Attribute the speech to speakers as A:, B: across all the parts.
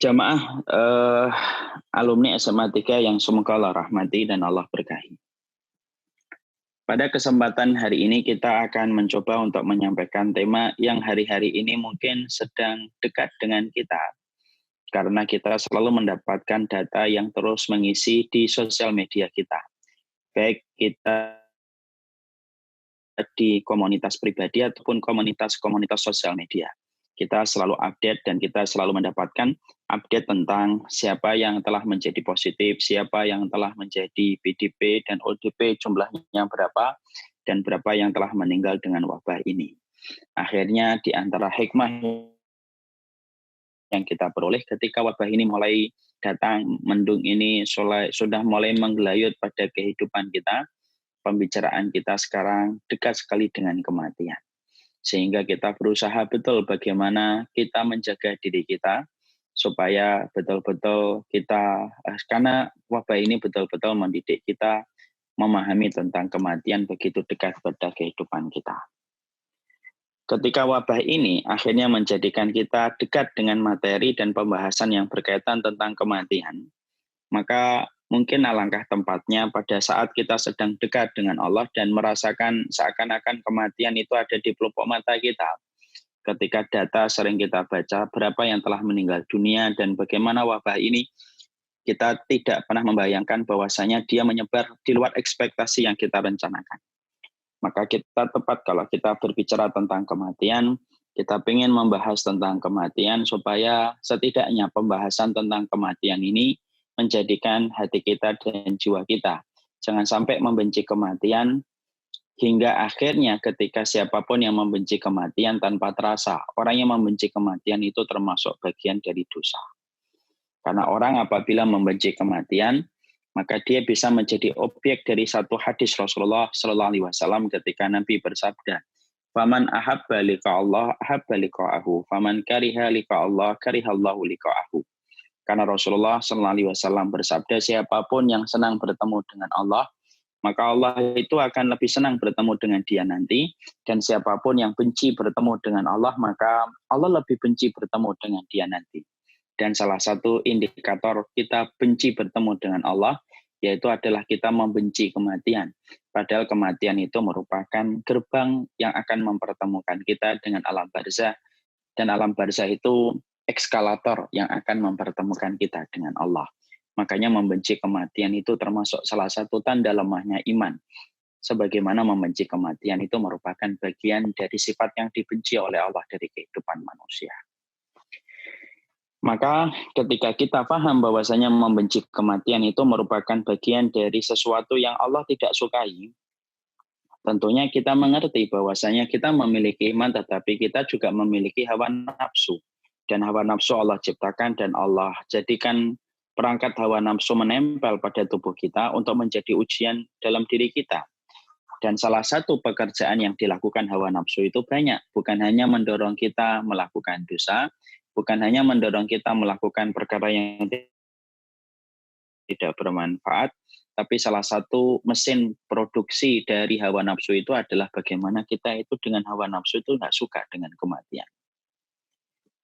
A: Jamaah alumni SMA 3 yang semoga Allah rahmati dan Allah berkahi. Pada kesempatan hari ini kita akan mencoba untuk menyampaikan tema yang hari-hari ini mungkin sedang dekat dengan kita. Karena kita selalu mendapatkan data yang terus mengisi di sosial media kita. Baik kita di komunitas pribadi ataupun komunitas-komunitas sosial media. Kita selalu update dan kita selalu mendapatkan update tentang siapa yang telah menjadi positif, siapa yang telah menjadi PDP dan ODP jumlahnya berapa, dan berapa yang telah meninggal dengan wabah ini. Akhirnya di antara hikmah yang kita peroleh ketika wabah ini mulai datang, mendung ini sudah mulai menggelayut pada kehidupan kita, pembicaraan kita sekarang dekat sekali dengan kematian. Sehingga kita berusaha betul bagaimana kita menjaga diri kita supaya betul-betul kita, karena wabah ini betul-betul mendidik kita memahami tentang kematian begitu dekat pada kehidupan kita. Ketika wabah ini akhirnya menjadikan kita dekat dengan materi dan pembahasan yang berkaitan tentang kematian, maka mungkin alangkah tempatnya pada saat kita sedang dekat dengan Allah dan merasakan seakan-akan kematian itu ada di pelupuk mata kita. Ketika data sering kita baca berapa yang telah meninggal dunia dan bagaimana wabah ini, kita tidak pernah membayangkan bahwasanya dia menyebar di luar ekspektasi yang kita rencanakan. Maka kita tepat kalau kita berbicara tentang kematian, kita ingin membahas tentang kematian supaya setidaknya pembahasan tentang kematian ini menjadikan hati kita dan jiwa kita. Jangan sampai membenci kematian, hingga akhirnya ketika siapapun yang membenci kematian tanpa terasa, orang yang membenci kematian itu termasuk bagian dari dosa. Karena orang apabila membenci kematian, maka dia bisa menjadi objek dari satu hadis Rasulullah SAW ketika Nabi bersabda, "Faman ahabba liqa Allah, ahabba liqa'ahu, faman kariha liqa Allah, karihallahu liqa'ahu." Karena Rasulullah SAW bersabda, siapapun yang senang bertemu dengan Allah, maka Allah itu akan lebih senang bertemu dengan dia nanti. Dan siapapun yang benci bertemu dengan Allah, maka Allah lebih benci bertemu dengan dia nanti. Dan salah satu indikator kita benci bertemu dengan Allah, yaitu adalah kita membenci kematian. Padahal kematian itu merupakan gerbang yang akan mempertemukan kita dengan alam barzah. Dan alam barzah itu ekskalator yang akan mempertemukan kita dengan Allah. Makanya membenci kematian itu termasuk salah satu tanda lemahnya iman. Sebagaimana membenci kematian itu merupakan bagian dari sifat yang dibenci oleh Allah dari kehidupan manusia. Maka ketika kita paham bahwasanya membenci kematian itu merupakan bagian dari sesuatu yang Allah tidak sukai, tentunya kita mengerti bahwasanya kita memiliki iman tetapi kita juga memiliki hawa nafsu. Dan hawa nafsu Allah ciptakan dan Allah jadikan perangkat hawa nafsu menempel pada tubuh kita untuk menjadi ujian dalam diri kita. Dan salah satu pekerjaan yang dilakukan hawa nafsu itu banyak. Bukan hanya mendorong kita melakukan dosa, bukan hanya mendorong kita melakukan perkara yang tidak bermanfaat, tapi salah satu mesin produksi dari hawa nafsu itu adalah bagaimana kita itu dengan hawa nafsu itu nggak suka dengan kematian.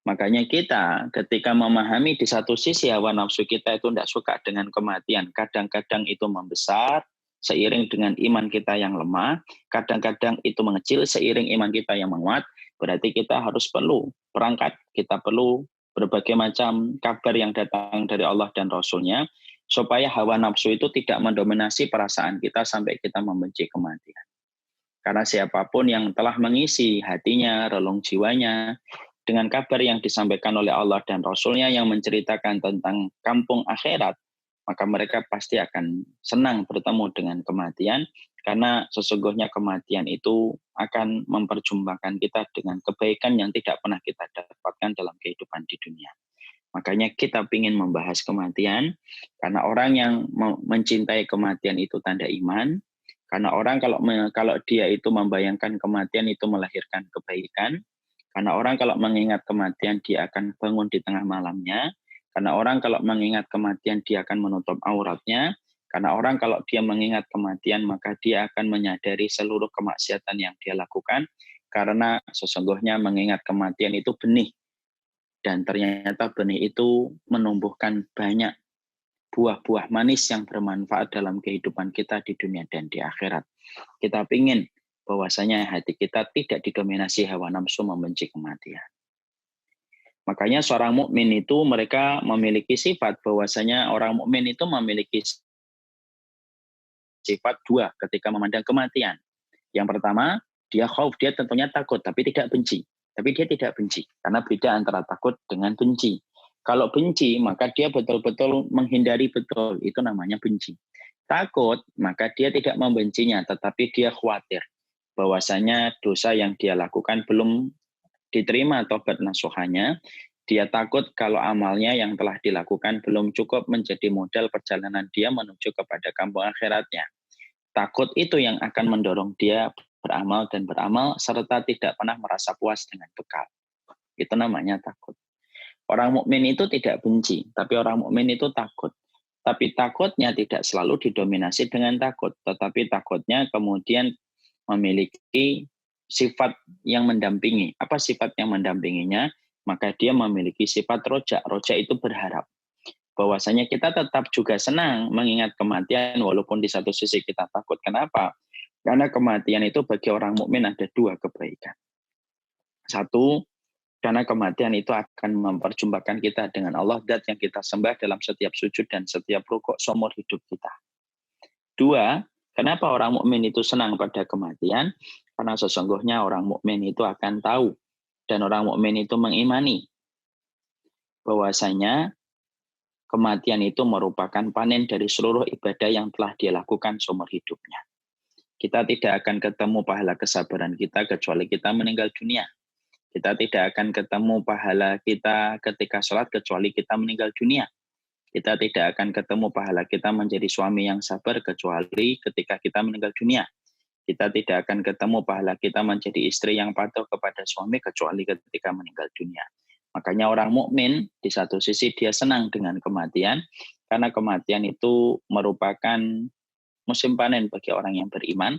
A: Makanya kita ketika memahami di satu sisi hawa nafsu kita itu tidak suka dengan kematian, kadang-kadang itu membesar seiring dengan iman kita yang lemah, kadang-kadang itu mengecil seiring iman kita yang menguat, berarti kita harus perlu perangkat, kita perlu berbagai macam kabar yang datang dari Allah dan Rasul-Nya, supaya hawa nafsu itu tidak mendominasi perasaan kita sampai kita membenci kematian. Karena siapapun yang telah mengisi hatinya, relung jiwanya, dengan kabar yang disampaikan oleh Allah dan Rasul-Nya yang menceritakan tentang kampung akhirat, maka mereka pasti akan senang bertemu dengan kematian, karena sesungguhnya kematian itu akan memperjumpakan kita dengan kebaikan yang tidak pernah kita dapatkan dalam kehidupan di dunia. Makanya kita ingin membahas kematian, karena orang yang mencintai kematian itu tanda iman, karena orang kalau dia itu membayangkan kematian itu melahirkan kebaikan. Karena orang kalau mengingat kematian dia akan bangun di tengah malamnya. Karena orang kalau mengingat kematian dia akan menutup auratnya. Karena orang kalau dia mengingat kematian maka dia akan menyadari seluruh kemaksiatan yang dia lakukan. Karena sesungguhnya mengingat kematian itu benih Dan ternyata benih itu menumbuhkan banyak buah-buah manis yang bermanfaat dalam kehidupan kita di dunia dan di akhirat. Kita ingin bahwasanya hati kita tidak didominasi hawa nafsu membenci kematian. Makanya seorang mukmin itu mereka memiliki sifat bahwasanya orang mukmin itu memiliki sifat dua ketika memandang kematian. Yang pertama, dia khauf, dia tentunya takut tapi tidak benci. Tapi dia tidak benci karena beda antara takut dengan benci. Kalau benci maka dia betul-betul menghindari betul, itu namanya benci. Takut maka dia tidak membencinya tetapi dia khawatir bahwasanya dosa yang dia lakukan belum diterima tobat nasuhanya. Dia takut kalau amalnya yang telah dilakukan belum cukup menjadi modal perjalanan dia menuju kepada kampung akhiratnya. Takut itu yang akan mendorong dia beramal dan beramal serta tidak pernah merasa puas dengan bekal. Itu namanya takut. Orang mukmin itu tidak benci, tapi orang mukmin itu takut. Tapi takutnya tidak selalu didominasi dengan takut, tetapi takutnya kemudian memiliki sifat yang mendampingi. Apa sifat yang mendampinginya? Maka dia memiliki sifat roja. Roja itu berharap. Bahwasanya kita tetap juga senang mengingat kematian walaupun di satu sisi kita takut. Kenapa? Karena kematian itu bagi orang mukmin ada dua kebaikan. Satu, karena kematian itu akan memperjumpakan kita dengan Allah Dat yang kita sembah dalam setiap sujud dan setiap rukuk seumur hidup kita. Dua, kenapa orang mukmin itu senang pada kematian? Karena sesungguhnya orang mukmin itu akan tahu dan orang mukmin itu mengimani bahwasanya kematian itu merupakan panen dari seluruh ibadah yang telah dia lakukan seumur hidupnya. Kita tidak akan ketemu pahala kesabaran kita kecuali kita meninggal dunia. Kita tidak akan ketemu pahala kita ketika sholat kecuali kita meninggal dunia. Kita tidak akan ketemu pahala kita menjadi suami yang sabar kecuali ketika kita meninggal dunia. Kita tidak akan ketemu pahala kita menjadi istri yang patuh kepada suami kecuali ketika meninggal dunia. Makanya orang mukmin di satu sisi dia senang dengan kematian karena kematian itu merupakan musim panen bagi orang yang beriman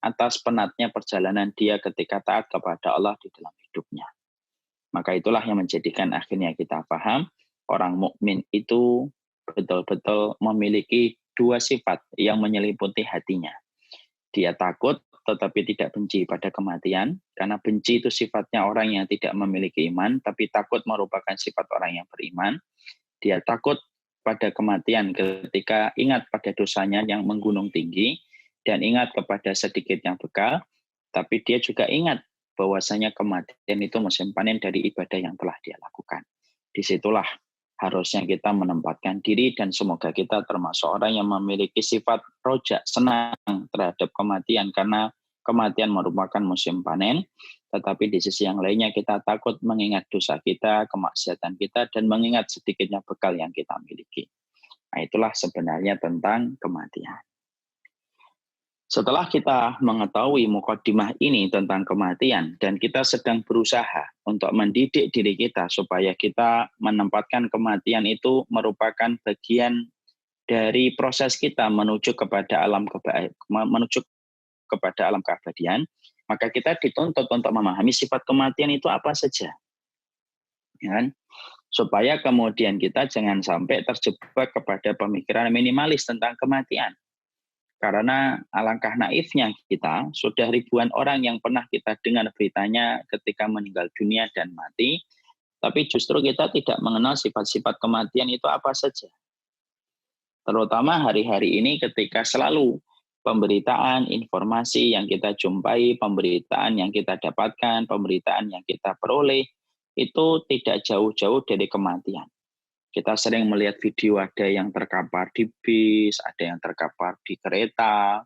A: atas penatnya perjalanan dia ketika taat kepada Allah di dalam hidupnya. Maka itulah yang menjadikan akhirnya kita paham orang mukmin itu betul-betul memiliki dua sifat yang menyelimuti hatinya. Dia takut tetapi tidak benci pada kematian, karena benci itu sifatnya orang yang tidak memiliki iman, tapi takut merupakan sifat orang yang beriman. Dia takut pada kematian ketika ingat pada dosanya yang menggunung tinggi, dan ingat kepada sedikitnya bekal, tapi dia juga ingat bahwasanya kematian itu musim panen dari ibadah yang telah dia lakukan. Disitulah harusnya kita menempatkan diri dan semoga kita termasuk orang yang memiliki sifat roja, senang terhadap kematian karena kematian merupakan musim panen, tetapi di sisi yang lainnya kita takut mengingat dosa kita, kemaksiatan kita, dan mengingat sedikitnya bekal yang kita miliki. Nah, itulah sebenarnya tentang kematian. Setelah kita mengetahui mukadimah ini tentang kematian dan kita sedang berusaha untuk mendidik diri kita supaya kita menempatkan kematian itu merupakan bagian dari proses kita menuju kepada alam keabadian, maka kita dituntut untuk memahami sifat kematian itu apa saja. Ya kan? Supaya kemudian kita jangan sampai terjebak kepada pemikiran minimalis tentang kematian. Karena alangkah naifnya kita, sudah ribuan orang yang pernah kita dengar beritanya ketika meninggal dunia dan mati, tapi justru kita tidak mengenal sifat-sifat kematian itu apa saja. Terutama hari-hari ini ketika selalu pemberitaan, informasi yang kita jumpai, pemberitaan yang kita dapatkan, pemberitaan yang kita peroleh, itu tidak jauh-jauh dari kematian. Kita sering melihat video ada yang terkapar di bis, ada yang terkapar di kereta,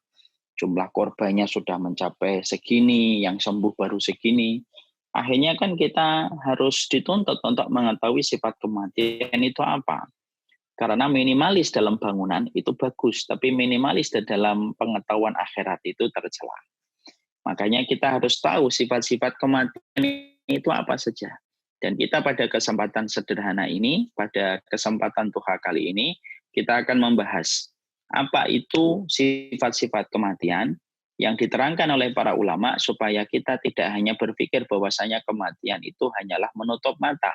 A: jumlah korbannya sudah mencapai segini, yang sembuh baru segini. Akhirnya kan kita harus dituntut untuk mengetahui sifat kematian itu apa. Karena minimalis dalam bangunan itu bagus, tapi minimalis dalam pengetahuan akhirat itu tercela. Makanya kita harus tahu sifat-sifat kematian itu apa saja. Dan kita pada kesempatan sederhana ini, pada kesempatan Tuha kali ini, kita akan membahas apa itu sifat-sifat kematian yang diterangkan oleh para ulama supaya kita tidak hanya berpikir bahwasanya kematian itu hanyalah menutup mata.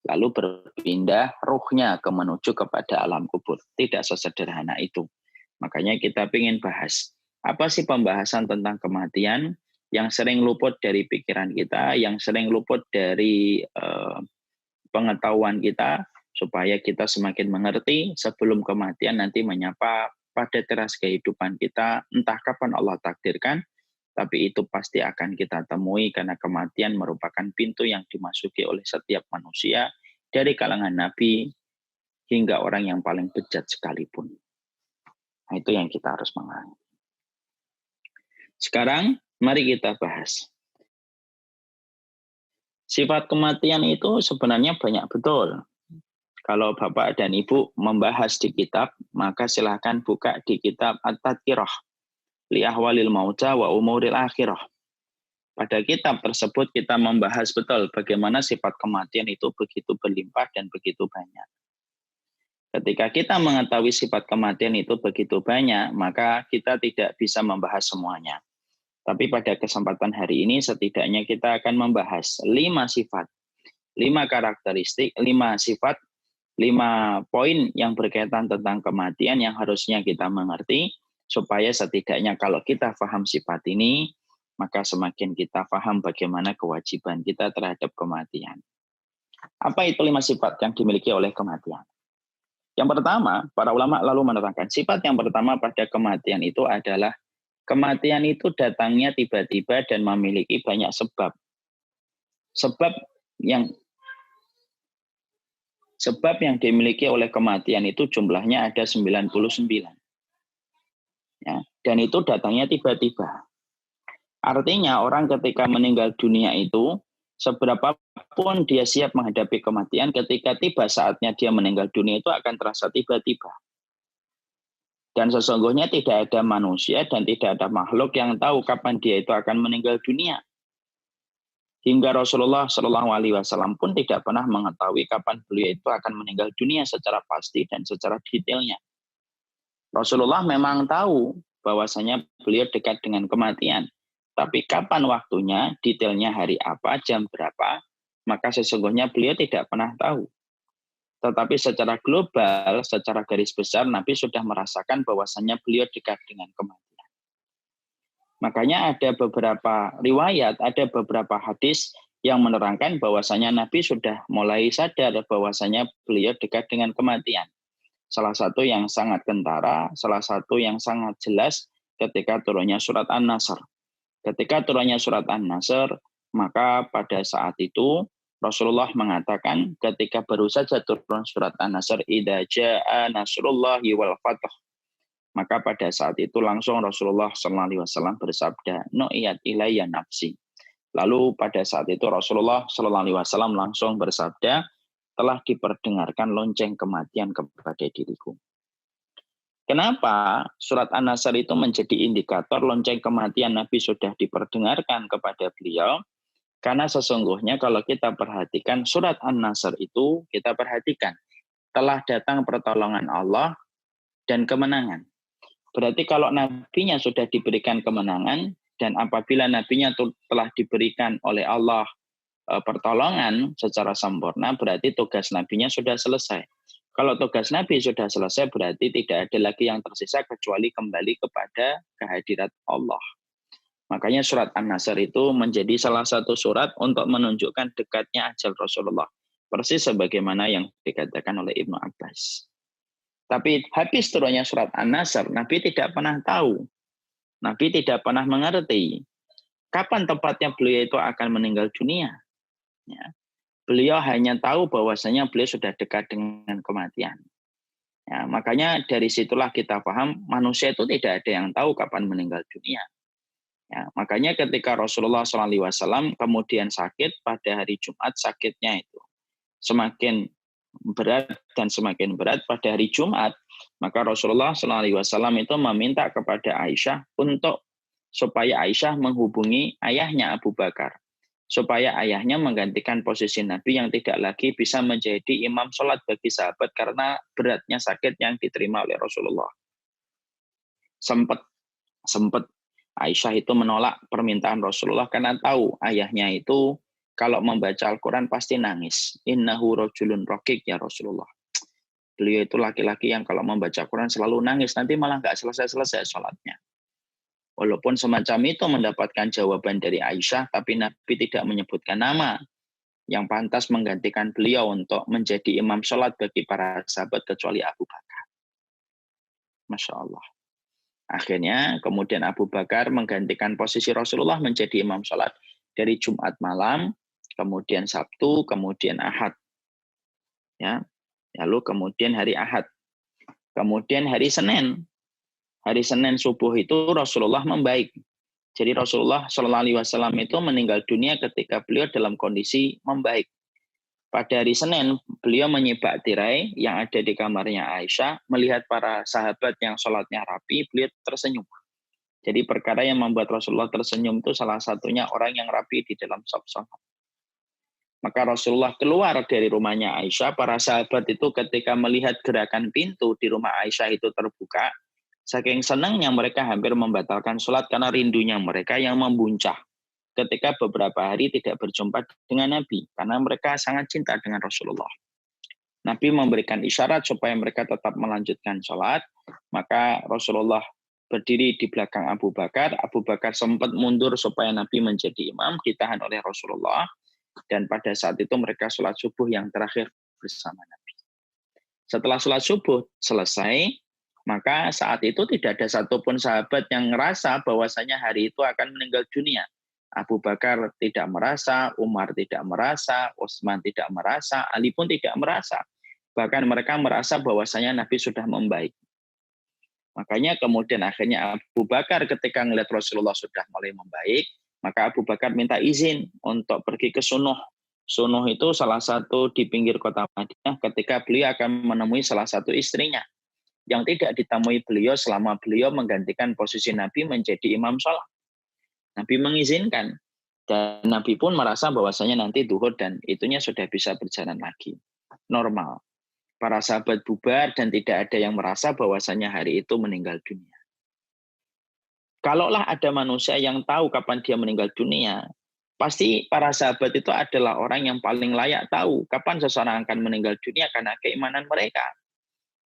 A: lalu berpindah ruhnya menuju kepada alam kubur. Tidak sesederhana itu. Makanya kita ingin bahas, apa sih pembahasan tentang kematian yang sering luput dari pikiran kita, yang sering luput dari pengetahuan kita, supaya kita semakin mengerti sebelum kematian nanti menyapa pada teras kehidupan kita, entah kapan Allah takdirkan, tapi itu pasti akan kita temui karena kematian merupakan pintu yang dimasuki oleh setiap manusia, dari kalangan nabi hingga orang yang paling bejat sekalipun. Nah, itu yang kita harus mengerti. Sekarang mari kita bahas. Sifat kematian itu sebenarnya banyak betul. Kalau Bapak dan Ibu membahas di kitab, maka silahkan buka di kitab At-Tadkirah li ahwalil mauta wa umuril akhirah. Pada kitab tersebut kita membahas betul bagaimana sifat kematian itu begitu berlimpah dan begitu banyak. Ketika kita mengetahui sifat kematian itu begitu banyak, maka kita tidak bisa membahas semuanya. Tapi pada kesempatan hari ini setidaknya kita akan membahas 5 sifat, 5 karakteristik, 5 sifat, 5 poin yang berkaitan tentang kematian yang harusnya kita mengerti, supaya setidaknya kalau kita paham sifat ini, maka semakin kita paham bagaimana kewajiban kita terhadap kematian. Apa itu 5 sifat yang dimiliki oleh kematian? Yang pertama, para ulama lalu menerangkan, sifat yang pertama pada kematian itu adalah kematian itu datangnya tiba-tiba dan memiliki banyak sebab. Sebab yang dimiliki oleh kematian itu jumlahnya ada 99. Ya, dan itu datangnya tiba-tiba. Artinya orang ketika meninggal dunia itu, seberapapun dia siap menghadapi kematian, ketika tiba saatnya dia meninggal dunia itu akan terasa tiba-tiba. Dan sesungguhnya tidak ada manusia dan tidak ada makhluk yang tahu kapan dia itu akan meninggal dunia. Hingga Rasulullah SAW pun tidak pernah mengetahui kapan beliau itu akan meninggal dunia secara pasti dan secara detailnya. Rasulullah memang tahu bahwasanya beliau dekat dengan kematian. Tapi kapan waktunya, detailnya hari apa, jam berapa, maka sesungguhnya beliau tidak pernah tahu. Tetapi secara global, secara garis besar, Nabi sudah merasakan bahwasanya beliau dekat dengan kematian. Makanya ada beberapa riwayat, ada beberapa hadis yang menerangkan bahwasanya Nabi sudah mulai sadar bahwasanya beliau dekat dengan kematian. Salah satu yang sangat kentara, salah satu yang sangat jelas ketika turunnya surat An-Nasr. Ketika turunnya surat An-Nasr, maka pada saat itu Rasulullah mengatakan ketika baru saja turun surat An-Nasr, idza jaa nasrullahi wal fath, maka pada saat itu langsung Rasulullah SAW bersabda, nu'iyat ilayya nafsi. Lalu pada saat itu Rasulullah SAW langsung bersabda, telah diperdengarkan lonceng kematian kepada diriku. Kenapa surat An-Nasr itu menjadi indikator lonceng kematian Nabi sudah diperdengarkan kepada beliau? Karena sesungguhnya kalau kita perhatikan surat An-Nasr itu, kita perhatikan telah datang pertolongan Allah dan kemenangan. Berarti kalau nabinya sudah diberikan kemenangan, dan apabila nabinya telah diberikan oleh Allah pertolongan secara sempurna, berarti tugas nabinya sudah selesai. Kalau tugas Nabi sudah selesai, berarti tidak ada lagi yang tersisa kecuali kembali kepada kehadirat Allah. Makanya surat An-Nasr itu menjadi salah satu surat untuk menunjukkan dekatnya ajal Rasulullah. Persis sebagaimana yang dikatakan oleh Ibnu Abbas. Tapi habis turunnya surat An-Nasr, Nabi tidak pernah tahu. Nabi tidak pernah mengerti kapan tepatnya beliau itu akan meninggal dunia. Ya. Beliau hanya tahu bahwasanya beliau sudah dekat dengan kematian. Ya, makanya dari situlah kita paham manusia itu tidak ada yang tahu kapan meninggal dunia. Ya, makanya ketika Rasulullah SAW kemudian sakit pada hari Jumat, sakitnya itu semakin berat dan semakin berat pada hari Jumat, maka Rasulullah SAW itu meminta kepada Aisyah untuk supaya Aisyah menghubungi ayahnya Abu Bakar, supaya ayahnya menggantikan posisi Nabi yang tidak lagi bisa menjadi imam sholat bagi sahabat karena beratnya sakit yang diterima oleh Rasulullah. Sempat Aisyah itu menolak permintaan Rasulullah karena tahu ayahnya itu kalau membaca Al-Quran pasti nangis. Innahu rajulun raqiq ya Rasulullah. Beliau itu laki-laki yang kalau membaca Quran selalu nangis, nanti malah nggak selesai-selesai sholatnya. Walaupun semacam itu mendapatkan jawaban dari Aisyah, tapi Nabi tidak menyebutkan nama yang pantas menggantikan beliau untuk menjadi imam sholat bagi para sahabat kecuali Abu Bakar. Masya Allah. Akhirnya kemudian Abu Bakar menggantikan posisi Rasulullah menjadi imam sholat dari Jumat malam, kemudian Sabtu, kemudian Ahad. Ya, lalu kemudian hari Ahad. Kemudian hari Senin. Hari Senin subuh itu Rasulullah membaik. Jadi Rasulullah Shallallahu Alaihi Wasallam itu meninggal dunia ketika beliau dalam kondisi membaik. Pada hari Senin, beliau menyibak tirai yang ada di kamarnya Aisyah, melihat para sahabat yang sholatnya rapi, beliau tersenyum. Jadi perkara yang membuat Rasulullah tersenyum itu salah satunya orang yang rapi di dalam shaf sholat. Maka Rasulullah keluar dari rumahnya Aisyah, para sahabat itu ketika melihat gerakan pintu di rumah Aisyah itu terbuka, saking senangnya mereka hampir membatalkan sholat karena rindunya mereka yang membuncah ketika beberapa hari tidak berjumpa dengan Nabi, karena mereka sangat cinta dengan Rasulullah. Nabi memberikan isyarat supaya mereka tetap melanjutkan sholat, maka Rasulullah berdiri di belakang Abu Bakar. Abu Bakar sempat mundur supaya Nabi menjadi imam, ditahan oleh Rasulullah, dan pada saat itu mereka sholat subuh yang terakhir bersama Nabi. Setelah sholat subuh selesai, maka saat itu tidak ada satupun sahabat yang merasa bahwasanya hari itu akan meninggal dunia. Abu Bakar tidak merasa, Umar tidak merasa, Utsman tidak merasa, Ali pun tidak merasa. Bahkan mereka merasa bahwasanya Nabi sudah membaik. Makanya kemudian akhirnya Abu Bakar ketika melihat Rasulullah sudah mulai membaik, maka Abu Bakar minta izin untuk pergi ke Sunuh. Sunuh itu salah satu di pinggir kota Madinah ketika beliau akan menemui salah satu istrinya yang tidak ditemui beliau selama beliau menggantikan posisi Nabi menjadi imam sholat. Nabi mengizinkan, dan Nabi pun merasa bahwasanya nanti duhur dan itunya sudah bisa berjalan lagi. Normal. Para sahabat bubar dan tidak ada yang merasa bahwasanya hari itu meninggal dunia. Kalaulah ada manusia yang tahu kapan dia meninggal dunia, pasti para sahabat itu adalah orang yang paling layak tahu kapan seseorang akan meninggal dunia karena keimanan mereka.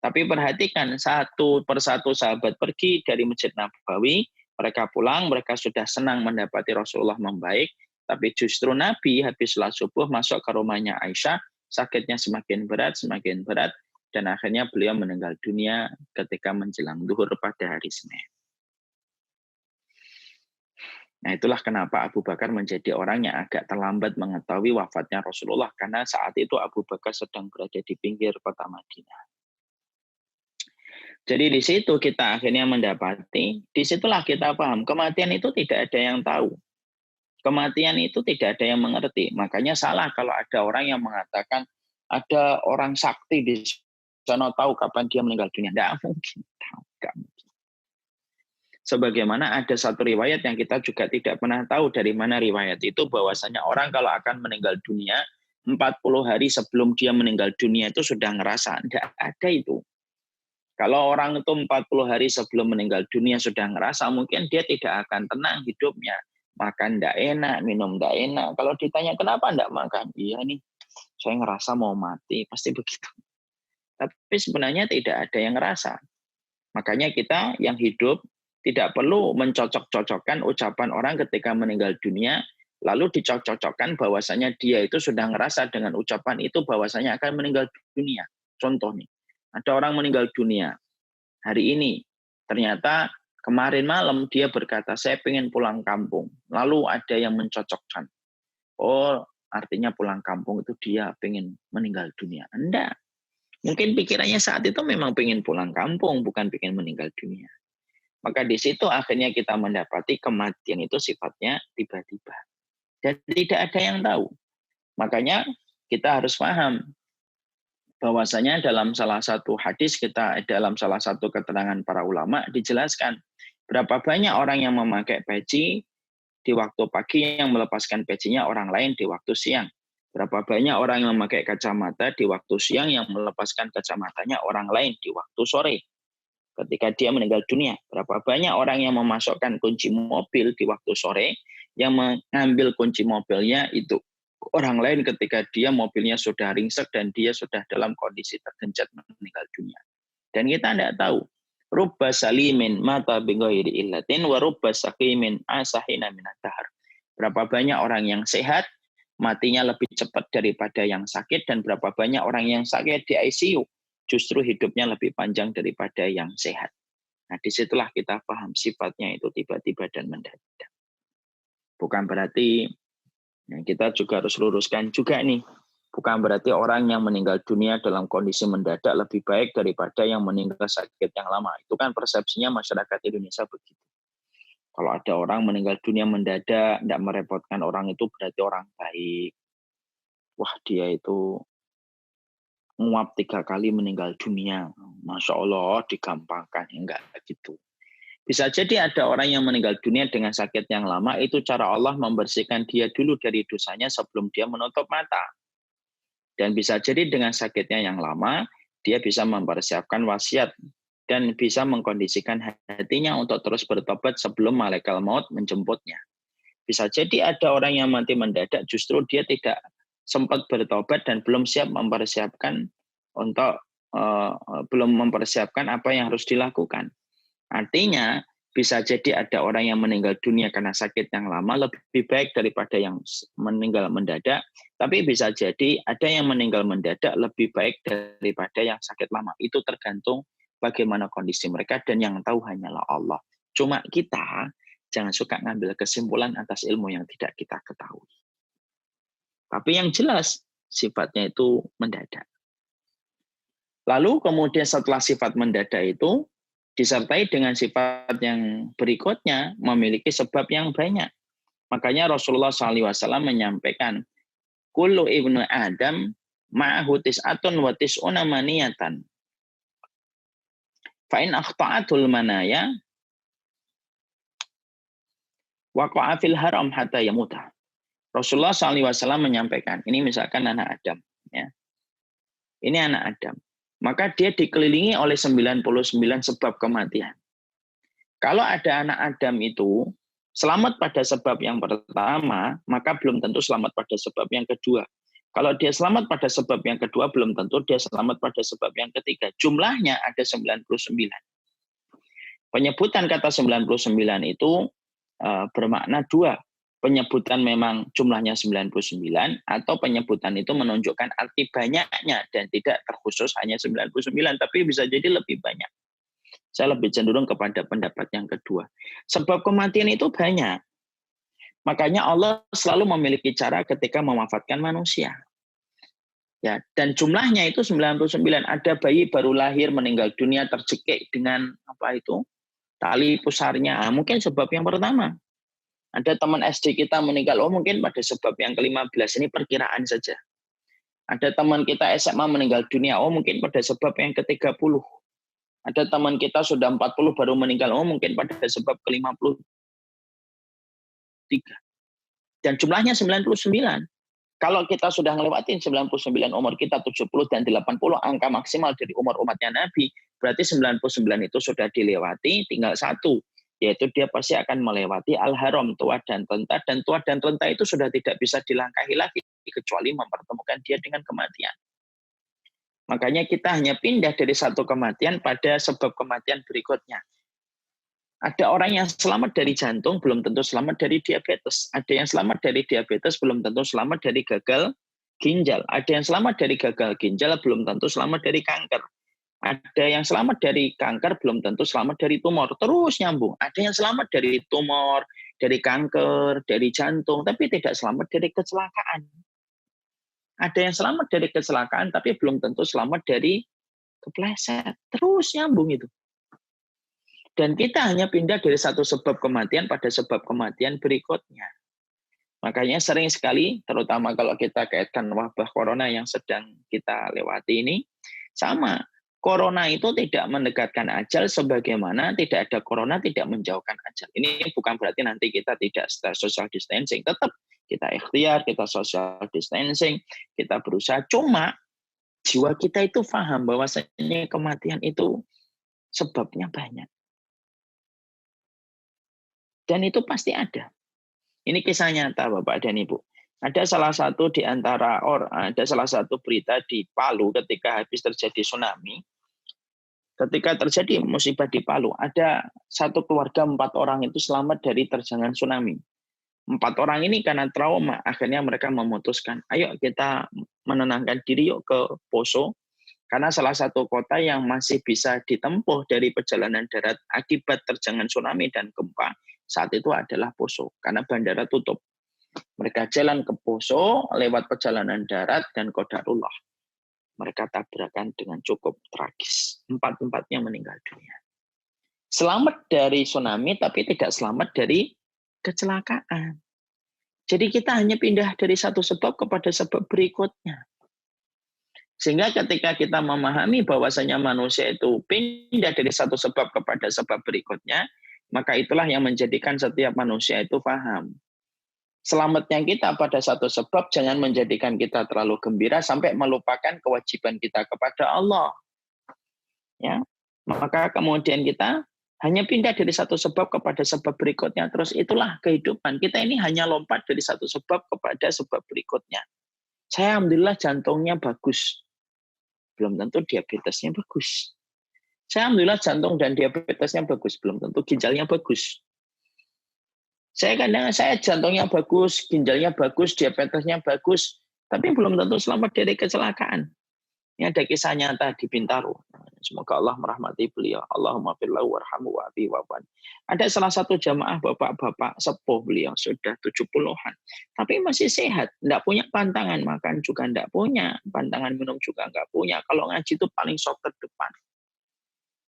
A: Tapi perhatikan, satu persatu sahabat pergi dari Masjid Nabawi, mereka pulang, mereka sudah senang mendapati Rasulullah membaik, tapi justru Nabi habis sholat subuh masuk ke rumahnya Aisyah, sakitnya semakin berat, dan akhirnya beliau meninggal dunia ketika menjelang duhur pada hari Senin. Nah, itulah kenapa Abu Bakar menjadi orang yang agak terlambat mengetahui wafatnya Rasulullah, karena saat itu Abu Bakar sedang berada di pinggir kota Madinah. Jadi di situ kita akhirnya mendapati, disitulah kita paham, kematian itu tidak ada yang tahu. Kematian itu tidak ada yang mengerti. Makanya salah kalau ada orang yang mengatakan, ada orang sakti di sana tahu kapan dia meninggal dunia. Tidak mungkin tahu. Sebagaimana ada satu riwayat yang kita juga tidak pernah tahu dari mana riwayat itu, bahwasanya orang kalau akan meninggal dunia, 40 hari sebelum dia meninggal dunia itu sudah ngerasa. Tidak ada itu. Kalau orang itu 40 hari sebelum meninggal dunia sudah ngerasa, mungkin dia tidak akan tenang hidupnya. Makan tidak enak, minum tidak enak. Kalau ditanya kenapa tidak makan? Iya nih, saya ngerasa mau mati. Pasti begitu. Tapi sebenarnya tidak ada yang ngerasa. Makanya kita yang hidup tidak perlu mencocok-cocokkan ucapan orang ketika meninggal dunia, lalu dicocok-cocokkan bahwasanya dia itu sudah ngerasa dengan ucapan itu bahwasanya akan meninggal dunia. Contoh nih. Ada orang meninggal dunia hari ini, ternyata kemarin malam dia berkata, saya pengen pulang kampung. Lalu ada yang mencocokkan, oh artinya pulang kampung itu dia pengen meninggal dunia. Enggak. Mungkin pikirannya saat itu memang pengen pulang kampung, bukan pengen meninggal dunia. Maka di situ akhirnya kita mendapati kematian itu sifatnya tiba-tiba. Dan tidak ada yang tahu. Makanya kita harus paham, bahwasanya dalam salah satu hadis kita, dalam salah satu keterangan para ulama dijelaskan berapa banyak orang yang memakai peci di waktu pagi yang melepaskan pecinya orang lain di waktu siang. Berapa banyak orang yang memakai kacamata di waktu siang yang melepaskan kacamatanya orang lain di waktu sore ketika dia meninggal dunia. Berapa banyak orang yang memasukkan kunci mobil di waktu sore yang mengambil kunci mobilnya itu orang lain ketika dia mobilnya sudah ringsek dan dia sudah dalam kondisi tergencat meninggal dunia. Dan kita tidak tahu. Rubba salimin mata bighairi illatin wa rubba saqimin asahina minad dahar. Berapa banyak orang yang sehat matinya lebih cepat daripada yang sakit, dan berapa banyak orang yang sakit di ICU justru hidupnya lebih panjang daripada yang sehat. Nah, disitulah kita paham sifatnya itu tiba-tiba dan mendadak. Bukan berarti kita juga harus luruskan juga nih. Bukan berarti orang yang meninggal dunia dalam kondisi mendadak lebih baik daripada yang meninggal sakit yang lama. Itu kan persepsinya masyarakat Indonesia begitu. Kalau ada orang meninggal dunia mendadak, tidak merepotkan orang itu berarti orang baik. Wah, dia itu nguap 3 kali meninggal dunia. Masya Allah, digampangkan. Enggak gitu. Bisa jadi ada orang yang meninggal dunia dengan sakit yang lama, itu cara Allah membersihkan dia dulu dari dosanya sebelum dia menutup mata. Dan bisa jadi dengan sakitnya yang lama, dia bisa mempersiapkan wasiat dan bisa mengkondisikan hatinya untuk terus bertobat sebelum malaikat maut menjemputnya. Bisa jadi ada orang yang mati mendadak, justru dia tidak sempat bertobat dan belum siap mempersiapkan belum mempersiapkan apa yang harus dilakukan. Artinya, bisa jadi ada orang yang meninggal dunia karena sakit yang lama lebih baik daripada yang meninggal mendadak. Tapi bisa jadi ada yang meninggal mendadak lebih baik daripada yang sakit lama. Itu tergantung bagaimana kondisi mereka, dan yang tahu hanyalah Allah. Cuma kita jangan suka ngambil kesimpulan atas ilmu yang tidak kita ketahui. Tapi yang jelas sifatnya itu mendadak. Lalu kemudian setelah sifat mendadak itu disertai dengan sifat yang berikutnya, memiliki sebab yang banyak. Makanya Rasulullah SAW menyampaikan, kullu ibnu Adam ma'ahu tis'atun wa tis'una maniyatan. Fa'in akhta'atul manaya waqa'a fil haram hatta yamuta. Rasulullah SAW menyampaikan, ini misalkan anak Adam. Ya. Ini anak Adam. Maka dia dikelilingi oleh 99 sebab kematian. Kalau ada anak Adam itu selamat pada sebab yang pertama, maka belum tentu selamat pada sebab yang kedua. Kalau dia selamat pada sebab yang kedua, belum tentu dia selamat pada sebab yang ketiga. Jumlahnya ada 99. Penyebutan kata 99 itu bermakna dua. Penyebutan memang jumlahnya 99, atau penyebutan itu menunjukkan arti banyaknya dan tidak terkhusus hanya 99, tapi bisa jadi lebih banyak. Saya lebih cenderung kepada pendapat yang kedua. Sebab kematian itu banyak. Makanya Allah selalu memiliki cara ketika mewafatkan manusia. Ya, dan jumlahnya itu 99. Ada bayi baru lahir meninggal dunia tercekik dengan apa itu? Tali pusarnya. Nah, mungkin sebab yang pertama. Ada teman SD kita meninggal, mungkin pada sebab yang ke-15, ini perkiraan saja. Ada teman kita SMA meninggal dunia, mungkin pada sebab yang ke-30. Ada teman kita sudah 40 baru meninggal, mungkin pada sebab ke-53. Dan jumlahnya 99. Kalau kita sudah ngelewatin 99, umur kita 70 dan 80, angka maksimal dari umur umatnya Nabi, berarti 99 itu sudah dilewati, tinggal satu. Yaitu dia pasti akan melewati al-haram, tua dan renta, dan tua dan renta itu sudah tidak bisa dilangkahi lagi kecuali mempertemukan dia dengan kematian. Makanya kita hanya pindah dari satu kematian pada sebab kematian berikutnya. Ada orang yang selamat dari jantung, belum tentu selamat dari diabetes. Ada yang selamat dari diabetes, belum tentu selamat dari gagal ginjal. Ada yang selamat dari gagal ginjal, belum tentu selamat dari kanker. Ada yang selamat dari kanker, belum tentu selamat dari tumor. Terus nyambung. Ada yang selamat dari tumor, dari kanker, dari jantung, tapi tidak selamat dari kecelakaan. Ada yang selamat dari kecelakaan, tapi belum tentu selamat dari kepleset. Terus nyambung itu. Dan kita hanya pindah dari satu sebab kematian pada sebab kematian berikutnya. Makanya sering sekali, terutama kalau kita kaitkan wabah corona yang sedang kita lewati ini, sama. Corona itu tidak mendekatkan ajal sebagaimana tidak ada corona tidak menjauhkan ajal. Ini bukan berarti nanti kita tidak social distancing. Tetap kita ikhtiar, kita social distancing, kita berusaha. Cuma jiwa kita itu paham bahwasanya kematian itu sebabnya banyak. Dan itu pasti ada. Ini kisah nyata Bapak dan Ibu. Ada salah satu berita di Palu ketika habis terjadi tsunami. Ketika terjadi musibah di Palu, ada satu keluarga 4 orang itu selamat dari terjangan tsunami. 4 orang ini karena trauma, akhirnya mereka memutuskan, ayo kita menenangkan diri yuk ke Poso, karena salah satu kota yang masih bisa ditempuh dari perjalanan darat akibat terjangan tsunami dan gempa saat itu adalah Poso, karena bandara tutup. Mereka jalan ke Poso lewat perjalanan darat dan qadarullah. Mereka tabrakan dengan cukup tragis. 4-empatnya meninggal dunia. Selamat dari tsunami, tapi tidak selamat dari kecelakaan. Jadi kita hanya pindah dari satu sebab kepada sebab berikutnya. Sehingga ketika kita memahami bahwasanya manusia itu pindah dari satu sebab kepada sebab berikutnya, maka itulah yang menjadikan setiap manusia itu paham. Selamatnya kita pada satu sebab jangan menjadikan kita terlalu gembira sampai melupakan kewajiban kita kepada Allah. Ya, maka kemudian kita hanya pindah dari satu sebab kepada sebab berikutnya. Terus itulah kehidupan. Kita ini hanya lompat dari satu sebab kepada sebab berikutnya. Saya alhamdulillah jantungnya bagus. Belum tentu diabetesnya bagus. Saya alhamdulillah jantung dan diabetesnya bagus. Belum tentu ginjalnya bagus. Saya jantungnya bagus, ginjalnya bagus, diabetesnya bagus, tapi belum tentu selamat dari kecelakaan. Ini ada kisah nyata di Bintaro. Semoga Allah merahmati beliau. Allahumma fillahu warhamu wa'afi wa'afan. Ada salah satu jamaah bapak-bapak sepuh beliau, sudah 70-an. Tapi masih sehat, tidak punya pantangan, makan juga tidak punya, pantangan minum juga nggak punya. Kalau ngaji itu paling sok terdepan.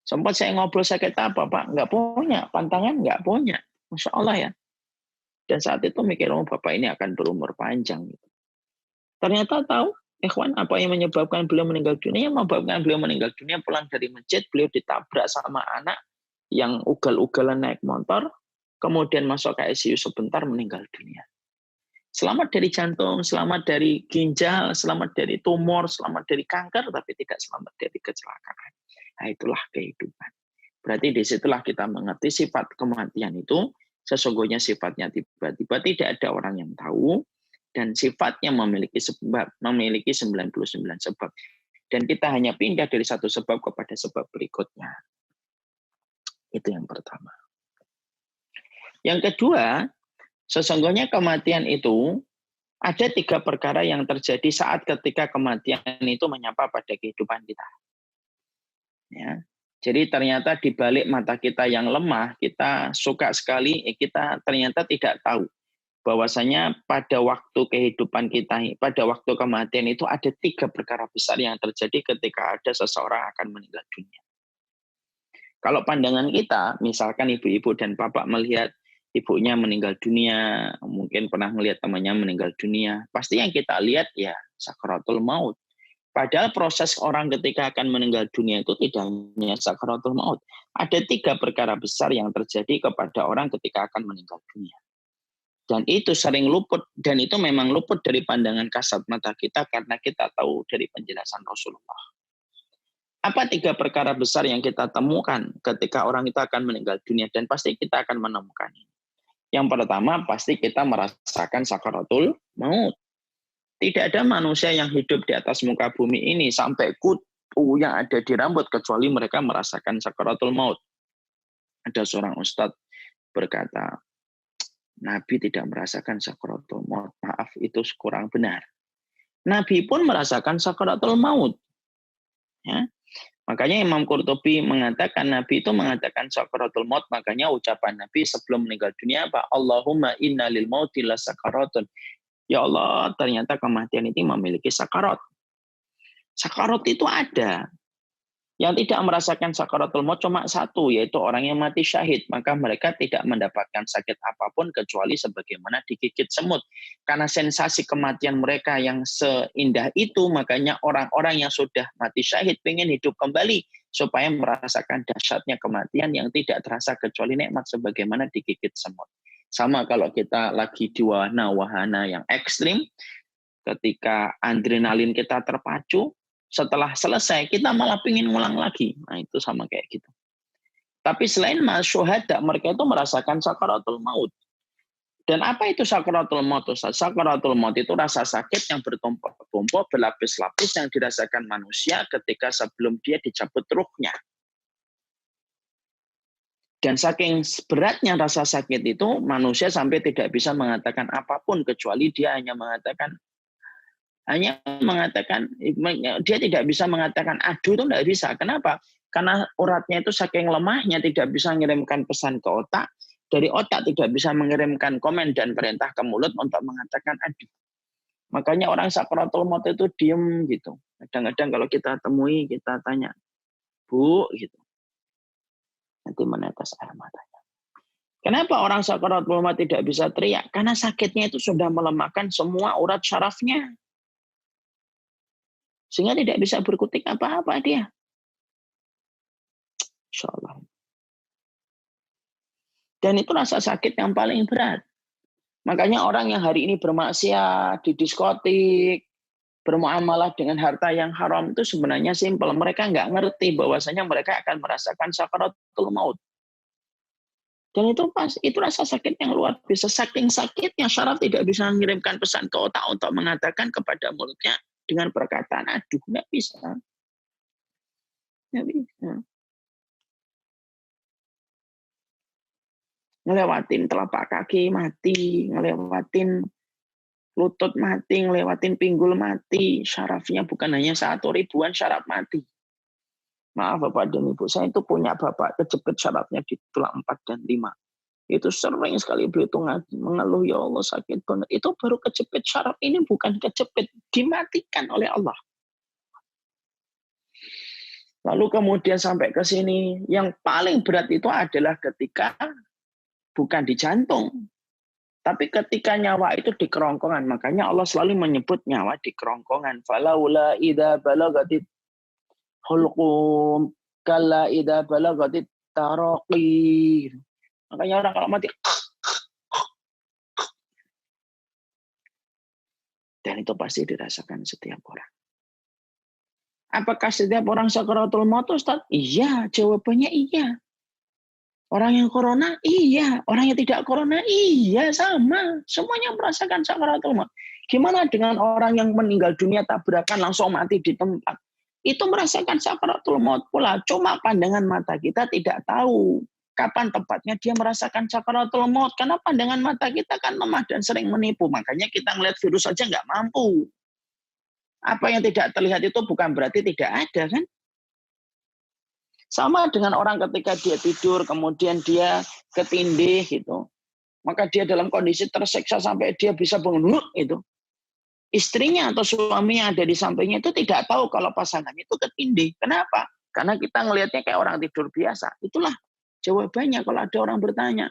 A: Sempat saya ngobrol sakit apa, Pak? Nggak punya, pantangan nggak punya. Masya Allah ya. Dan saat itu mikir, oh bapak ini akan berumur panjang. Ternyata tahu, ikhwan, apa yang menyebabkan beliau meninggal dunia? Yang menyebabkan beliau meninggal dunia pulang dari masjid, beliau ditabrak sama anak yang ugal-ugalan naik motor, kemudian masuk ke ICU sebentar meninggal dunia. Selamat dari jantung, selamat dari ginjal, selamat dari tumor, selamat dari kanker, tapi tidak selamat dari kecelakaan. Nah, itulah kehidupan. Berarti disitulah kita mengerti sifat kematian itu, sesungguhnya sifatnya tiba-tiba tidak ada orang yang tahu, dan sifatnya memiliki 99 sebab. Dan kita hanya pindah dari satu sebab kepada sebab berikutnya. Itu yang pertama. Yang kedua, sesungguhnya kematian itu ada 3 perkara yang terjadi saat ketika kematian itu menyapa pada kehidupan kita. Ya. Jadi ternyata di balik mata kita yang lemah, kita suka sekali, kita ternyata tidak tahu bahwasanya pada waktu kehidupan kita, pada waktu kematian itu ada 3 perkara besar yang terjadi ketika ada seseorang akan meninggal dunia. Kalau pandangan kita, misalkan ibu-ibu dan bapak melihat ibunya meninggal dunia, mungkin pernah melihat temannya meninggal dunia, pasti yang kita lihat ya sakaratul maut. Padahal proses orang ketika akan meninggal dunia itu tidak hanya sakaratul maut. Ada 3 perkara besar yang terjadi kepada orang ketika akan meninggal dunia. Dan itu sering luput, dan itu memang luput dari pandangan kasat mata kita karena kita tahu dari penjelasan Rasulullah. Apa 3 perkara besar yang kita temukan ketika orang itu akan meninggal dunia, dan pasti kita akan menemukan ini. Yang pertama, pasti kita merasakan sakaratul maut. Tidak ada manusia yang hidup di atas muka bumi ini sampai kutu yang ada di rambut kecuali mereka merasakan sakaratul maut. Ada seorang ustadz berkata, Nabi tidak merasakan sakaratul maut. Maaf, itu kurang benar. Nabi pun merasakan sakaratul maut. Ya. Makanya Imam Qurtubi mengatakan, Nabi itu mengatakan sakaratul maut, makanya ucapan Nabi sebelum meninggal dunia apa? Allahumma inna lil mauti la sakaratun. Ya Allah, ternyata kematian ini memiliki sakarat. Sakarat itu ada. Yang tidak merasakan sakaratul maut cuma satu, yaitu orang yang mati syahid. Maka mereka tidak mendapatkan sakit apapun kecuali sebagaimana digigit semut. Karena sensasi kematian mereka yang seindah itu, makanya orang-orang yang sudah mati syahid pengen hidup kembali supaya merasakan dahsyatnya kematian yang tidak terasa kecuali nikmat sebagaimana digigit semut. Sama kalau kita lagi di wahana yang ekstrim, ketika adrenalin kita terpacu, setelah selesai kita malah pengen ngulang lagi. Nah itu sama kayak gitu. Tapi selain syuhada, mereka itu merasakan sakaratul maut. Dan apa itu sakaratul maut? Sakaratul maut itu rasa sakit yang bertumpuk-tumpuk, berlapis-lapis yang dirasakan manusia ketika sebelum dia dicabut ruhnya. Dan saking beratnya rasa sakit itu, manusia sampai tidak bisa mengatakan apapun kecuali dia hanya mengatakan dia tidak bisa mengatakan aduh, itu tidak bisa. Kenapa? Karena uratnya itu saking lemahnya tidak bisa mengirimkan pesan ke otak. Dari otak tidak bisa mengirimkan komen dan perintah ke mulut untuk mengatakan aduh. Makanya orang sakaratul maut itu diem gitu. Kadang-kadang kalau kita temui, kita tanya, Bu, gitu. Nanti menetes air matanya. Kenapa orang sakaratul maut tidak bisa teriak? Karena sakitnya itu sudah melemahkan semua urat syarafnya. Sehingga tidak bisa berkutik apa-apa dia. Insya Allah. Dan itu rasa sakit yang paling berat. Makanya orang yang hari ini bermaksiat di diskotik, bermuamalah dengan harta yang haram itu sebenarnya simpel. Mereka nggak ngerti bahwasanya mereka akan merasakan sakaratul maut. Dan itu rasa sakit yang luar biasa. Saking sakitnya syaraf tidak bisa mengirimkan pesan ke otak untuk mengatakan kepada mulutnya dengan perkataan aduh, nggak bisa. Nggak bisa. Ngelewatin telapak kaki mati, ngelewatin lutut mati, ngelewatin pinggul mati, syarafnya bukan hanya 1 ribuan syaraf mati. Maaf Bapak dan Ibu, saya itu punya bapak kejepit syarafnya di tulang 4 dan 5. Itu sering sekali beliau itu mengeluh, ya Allah sakit banget. Itu baru kejepit syaraf, ini bukan kejepit, dimatikan oleh Allah. Lalu kemudian sampai ke sini, yang paling berat itu adalah ketika bukan di jantung, tapi ketika nyawa itu di kerongkongan. Makanya Allah selalu menyebut nyawa di kerongkongan. Falaula idza balagatit hulqum kalla idza balagatit taraqi. Makanya orang kalau mati dan itu pasti dirasakan setiap orang. Apakah setiap orang sakaratul maut, Ustaz? Iya, jawabannya iya. Orang yang corona, iya. Orang yang tidak corona, iya, sama. Semuanya merasakan sakaratul maut. Gimana dengan orang yang meninggal dunia tabrakan langsung mati di tempat? Itu merasakan sakaratul maut pula. Cuma pandangan mata kita tidak tahu kapan tepatnya dia merasakan sakaratul maut. Karena pandangan mata kita kan lemah dan sering menipu. Makanya kita ngelihat virus saja nggak mampu. Apa yang tidak terlihat itu bukan berarti tidak ada, kan? Sama dengan orang ketika dia tidur, kemudian dia ketindih gitu. Maka dia dalam kondisi tersiksa sampai dia bisa bangun itu. Istrinya atau suaminya ada di sampingnya itu tidak tahu kalau pasangannya itu ketindih. Kenapa? Karena kita ngelihatnya kayak orang tidur biasa. Itulah jawabannya kalau ada orang bertanya.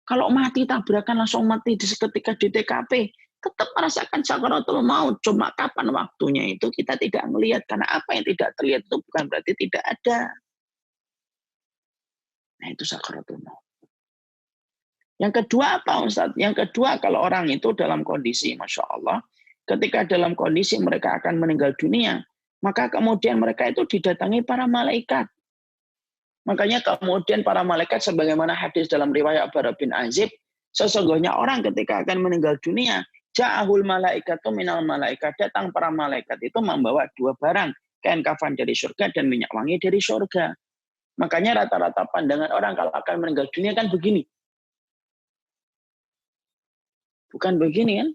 A: Kalau mati tabrakan langsung mati ketika di TKP, tetap merasakan sakaratul maut. Cuma kapan waktunya itu kita tidak melihat. Karena apa yang tidak terlihat itu bukan berarti tidak ada. Nah itu sakaratul maut. Yang kedua apa Ustaz? Yang kedua kalau orang itu dalam kondisi Masya Allah, ketika dalam kondisi mereka akan meninggal dunia, maka kemudian mereka itu didatangi para malaikat. Makanya kemudian para malaikat sebagaimana hadis dalam riwayat Bara bin Azib, sesungguhnya orang ketika akan meninggal dunia, ja'ahul malaikatu minal malaikat, datang para malaikat itu membawa 2 barang, kain kafan dari surga dan minyak wangi dari surga. Makanya rata-rata pandangan orang kalau akan meninggal dunia kan begini. Bukan begini kan?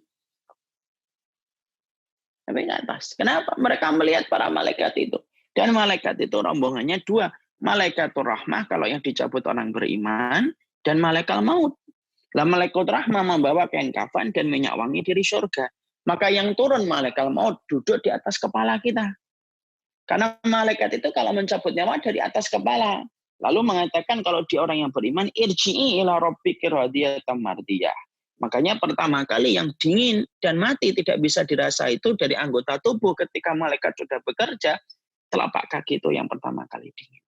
A: Tapi ke atas. Kenapa? Mereka melihat para malaikat itu. Dan malaikat itu rombongannya 2. Malaikatur rahmah kalau yang dicabut orang beriman. Dan malaikat maut. Lah malaikat rahmah membawa kain kafan dan minyak wangi dari surga. Maka yang turun malaikat maut duduk di atas kepala kita. Karena malaikat itu kalau mencabut nyawa dari atas kepala. Lalu mengatakan kalau dia orang yang beriman, irji'i ila rabbiki radiyatan mardiyah. Makanya pertama kali yang dingin dan mati tidak bisa dirasa itu dari anggota tubuh ketika malaikat sudah bekerja, telapak kaki itu yang pertama kali dingin.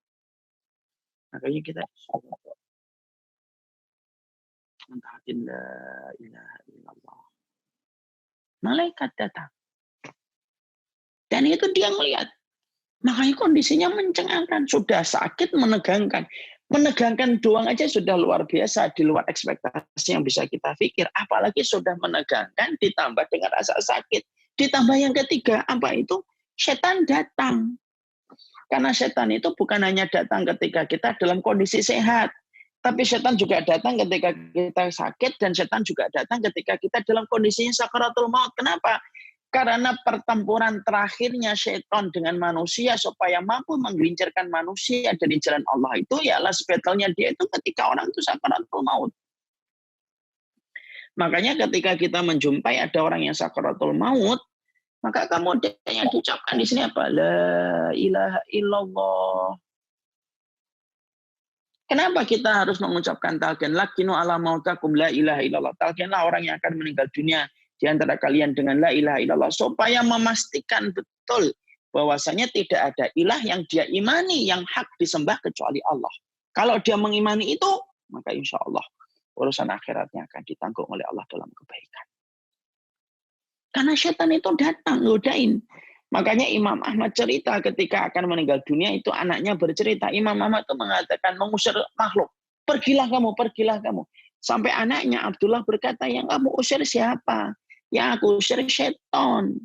A: Makanya kita mentahatin la ilaha illallah. Malaikat datang. Dan itu dia melihat. Makanya kondisinya mencengangkan. Sudah sakit, menegangkan. Menegangkan doang aja sudah luar biasa, di luar ekspektasi yang bisa kita pikir. Apalagi sudah menegangkan ditambah dengan rasa sakit. Ditambah yang ketiga, apa itu? Setan datang. Karena setan itu bukan hanya datang ketika kita dalam kondisi sehat, tapi setan juga datang ketika kita sakit, dan setan juga datang ketika kita dalam kondisinya sakaratul maut. Kenapa? Karena pertempuran terakhirnya setan dengan manusia supaya mampu menggelincirkan manusia dari jalan Allah itu ya last battle-nya dia itu ketika orang itu sakaratul maut. Makanya ketika kita menjumpai ada orang yang sakaratul maut, maka kemudian yang diucapkan di sini apa? La ilaha illallah. Kenapa kita harus mengucapkan talqin? Lakinu ala mautakum la ilaha illallah. Talqinlah orang yang akan meninggal dunia di antara kalian dengan la ilaha illallah. Supaya memastikan betul bahwasanya tidak ada ilah yang dia imani yang hak disembah kecuali Allah. Kalau dia mengimani itu, maka insya Allah urusan akhiratnya akan ditanggung oleh Allah dalam kebaikan. Karena setan itu datang, godain. Makanya Imam Ahmad cerita ketika akan meninggal dunia itu anaknya bercerita. Imam Ahmad itu mengatakan mengusir makhluk. Pergilah kamu, pergilah kamu. Sampai anaknya Abdullah berkata, yang kamu usir siapa? Yang aku usir setan.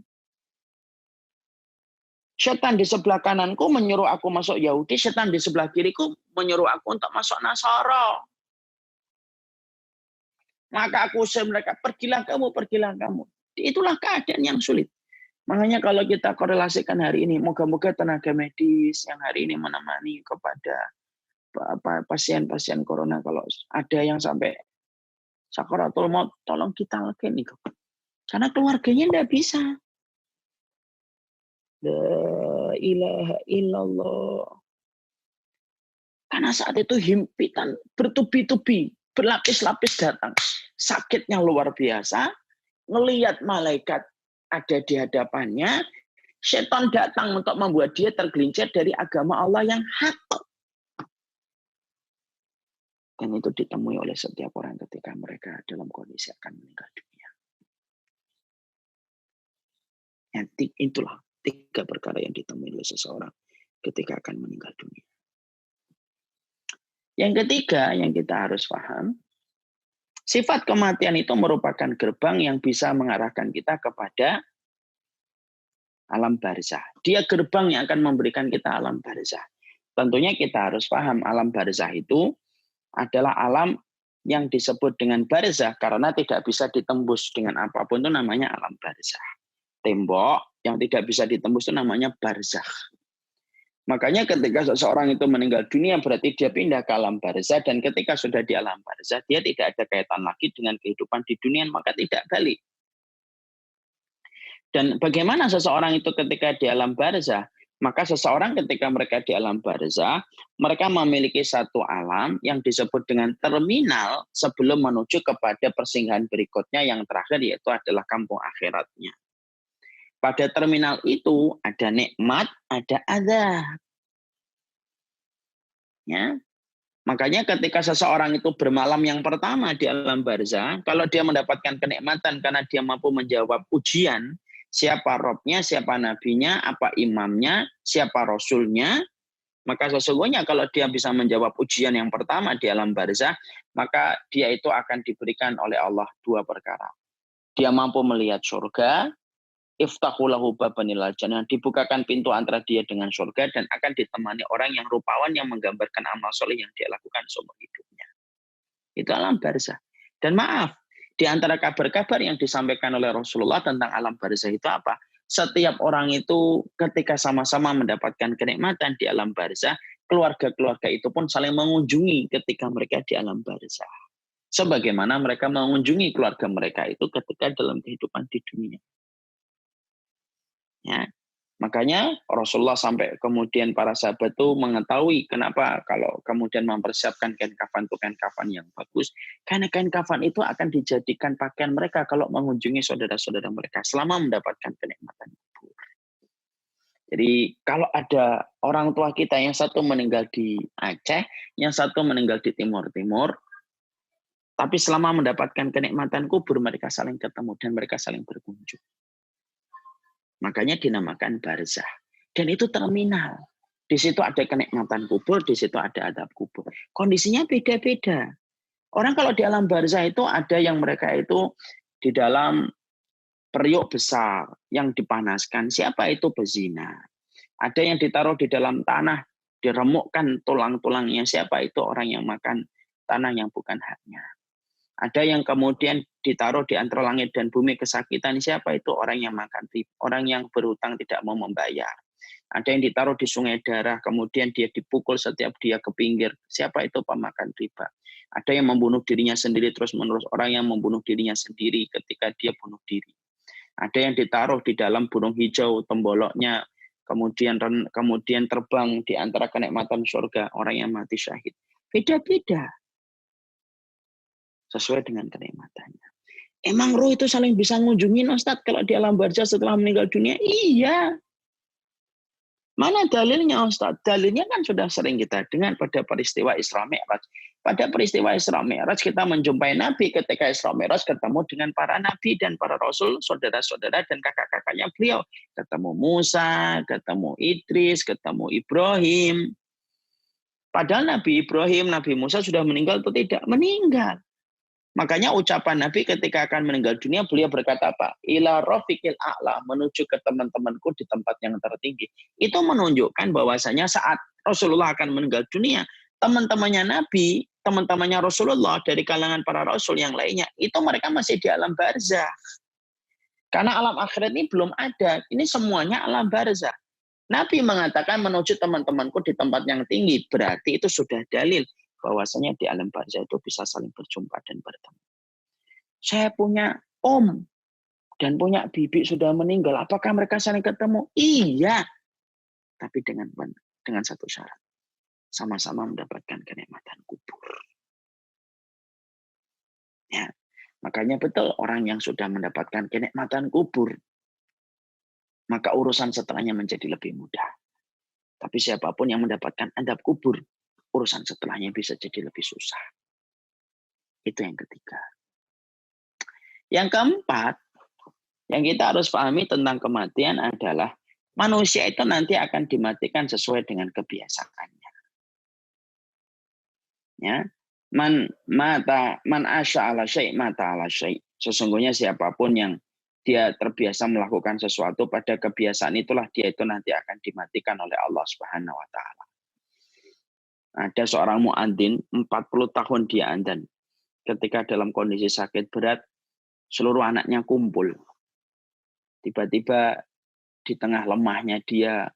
A: Setan di sebelah kananku menyuruh aku masuk Yahudi. Setan di sebelah kiriku menyuruh aku untuk masuk Nasara. Maka aku usir mereka, pergilah kamu, pergilah kamu. Itulah keadaan yang sulit. Makanya kalau kita korelasikan hari ini, moga-moga tenaga medis yang hari ini menemani kepada pasien-pasien corona, kalau ada yang sampai sakaratul maut, tolong kita lakukan itu. Karena keluarganya tidak bisa. La ilaha illallah. Karena saat itu himpitan bertubi-tubi, berlapis-lapis datang. Sakitnya luar biasa, ngelihat malaikat ada di hadapannya, setan datang untuk membuat dia tergelincir dari agama Allah yang hak. Dan itu ditemui oleh setiap orang ketika mereka dalam kondisi akan meninggal dunia. Itulah 3 perkara yang ditemui oleh seseorang ketika akan meninggal dunia. Yang ketiga yang kita harus paham, sifat kematian itu merupakan gerbang yang bisa mengarahkan kita kepada alam barzah. Dia gerbang yang akan memberikan kita alam barzah. Tentunya kita harus paham alam barzah itu adalah alam yang disebut dengan barzah karena tidak bisa ditembus dengan apapun, itu namanya alam barzah. Tembok yang tidak bisa ditembus itu namanya barzah. Makanya ketika seseorang itu meninggal dunia berarti dia pindah ke alam barzah, dan ketika sudah di alam barzah dia tidak ada kaitan lagi dengan kehidupan di dunia, maka tidak balik. Dan bagaimana seseorang itu ketika di alam barzah? Maka seseorang ketika mereka di alam barzah, mereka memiliki satu alam yang disebut dengan terminal sebelum menuju kepada persinggahan berikutnya yang terakhir, yaitu adalah kampung akhiratnya. Pada terminal itu ada nikmat, ada azab. Ya. Makanya ketika seseorang itu bermalam yang pertama di alam barzah, kalau dia mendapatkan kenikmatan karena dia mampu menjawab ujian, siapa robnya, siapa nabinya, apa imamnya, siapa rasulnya, maka sesungguhnya kalau dia bisa menjawab ujian yang pertama di alam barzah, maka dia itu akan diberikan oleh Allah 2 perkara. Dia mampu melihat surga, iftahulahu babanil jannah, dibukakan pintu antara dia dengan surga, dan akan ditemani orang yang rupawan yang menggambarkan amal soleh yang dia lakukan seumur hidupnya. Itu alam barzah. Dan maaf, di antara kabar-kabar yang disampaikan oleh Rasulullah tentang alam barzah itu apa? Setiap orang itu ketika sama-sama mendapatkan kenikmatan di alam barzah, keluarga-keluarga itu pun saling mengunjungi ketika mereka di alam barzah. Sebagaimana mereka mengunjungi keluarga mereka itu ketika dalam kehidupan di dunia. Ya, makanya Rasulullah sampai kemudian para sahabat itu mengetahui kenapa kalau kemudian mempersiapkan kain kafan itu kain kafan yang bagus, karena kain kafan itu akan dijadikan pakaian mereka kalau mengunjungi saudara-saudara mereka selama mendapatkan kenikmatan kubur. Jadi kalau ada orang tua kita yang satu meninggal di Aceh, yang satu meninggal di Timur-Timur, tapi selama mendapatkan kenikmatan kubur mereka saling ketemu dan mereka saling berkunjung. Makanya dinamakan barzah. Dan itu terminal. Di situ ada kenikmatan kubur, di situ ada adab kubur. Kondisinya beda-beda. Orang kalau di alam barzah itu ada yang mereka itu di dalam periuk besar yang dipanaskan. Siapa itu bezina? Ada yang ditaruh di dalam tanah, diremukkan tulang-tulangnya. Siapa itu orang yang makan tanah yang bukan haknya? Ada yang kemudian ditaruh di antara langit dan bumi kesakitan. Siapa itu orang yang makan riba, orang yang berhutang tidak mau membayar. Ada yang ditaruh di sungai darah, kemudian dia dipukul setiap dia ke pinggir. Siapa itu pemakan riba? Ada yang membunuh dirinya sendiri terus-menerus, orang yang membunuh dirinya sendiri ketika dia bunuh diri. Ada yang ditaruh di dalam burung hijau, temboloknya, kemudian terbang di antara kenikmatan surga, orang yang mati syahid. Beda-beda. Sesuai dengan kenikmatannya. Emang roh itu saling bisa ngunjungin Ustadz kalau di alam barzah setelah meninggal dunia? Iya. Mana dalilnya Ustaz? Dalilnya kan sudah sering kita dengar pada peristiwa Isra Mi'raj. Pada peristiwa Isra Mi'raj kita menjumpai Nabi ketika Isra Mi'raj ketemu dengan para Nabi dan para Rasul, saudara-saudara dan kakak-kakaknya beliau. Ketemu Musa, ketemu Idris, ketemu Ibrahim. Padahal Nabi Ibrahim, Nabi Musa sudah meninggal atau tidak? Meninggal. Makanya ucapan Nabi ketika akan meninggal dunia, beliau berkata apa? Ila rafiqil a'la, menuju ke teman-temanku di tempat yang tertinggi. Itu menunjukkan bahwasanya saat Rasulullah akan meninggal dunia, teman-temannya Nabi, teman-temannya Rasulullah dari kalangan para Rasul yang lainnya, itu mereka masih di alam barzah. Karena alam akhirat ini belum ada. Ini semuanya alam barzah. Nabi mengatakan menuju teman-temanku di tempat yang tinggi. Berarti itu sudah dalil bahwasanya di alam barzah itu bisa saling berjumpa dan bertemu. Saya punya om dan punya bibi sudah meninggal. Apakah mereka saling ketemu? Iya. Tapi dengan satu syarat. Sama-sama mendapatkan kenikmatan kubur. Ya. Makanya betul orang yang sudah mendapatkan kenikmatan kubur, maka urusan setelahnya menjadi lebih mudah. Tapi siapapun yang mendapatkan adab kubur, urusan setelahnya bisa jadi lebih susah. Itu yang ketiga. Yang keempat, yang kita harus pahami tentang kematian adalah manusia itu nanti akan dimatikan sesuai dengan kebiasaannya. Ya, man asya ala syai' mata ala syai'. Sesungguhnya siapapun yang dia terbiasa melakukan sesuatu pada kebiasaan itulah dia itu nanti akan dimatikan oleh Allah Subhanahu wa taala. Ada seorang muadzin 40 tahun dia adzan. Ketika dalam kondisi sakit berat, seluruh anaknya kumpul. Tiba-tiba di tengah lemahnya dia,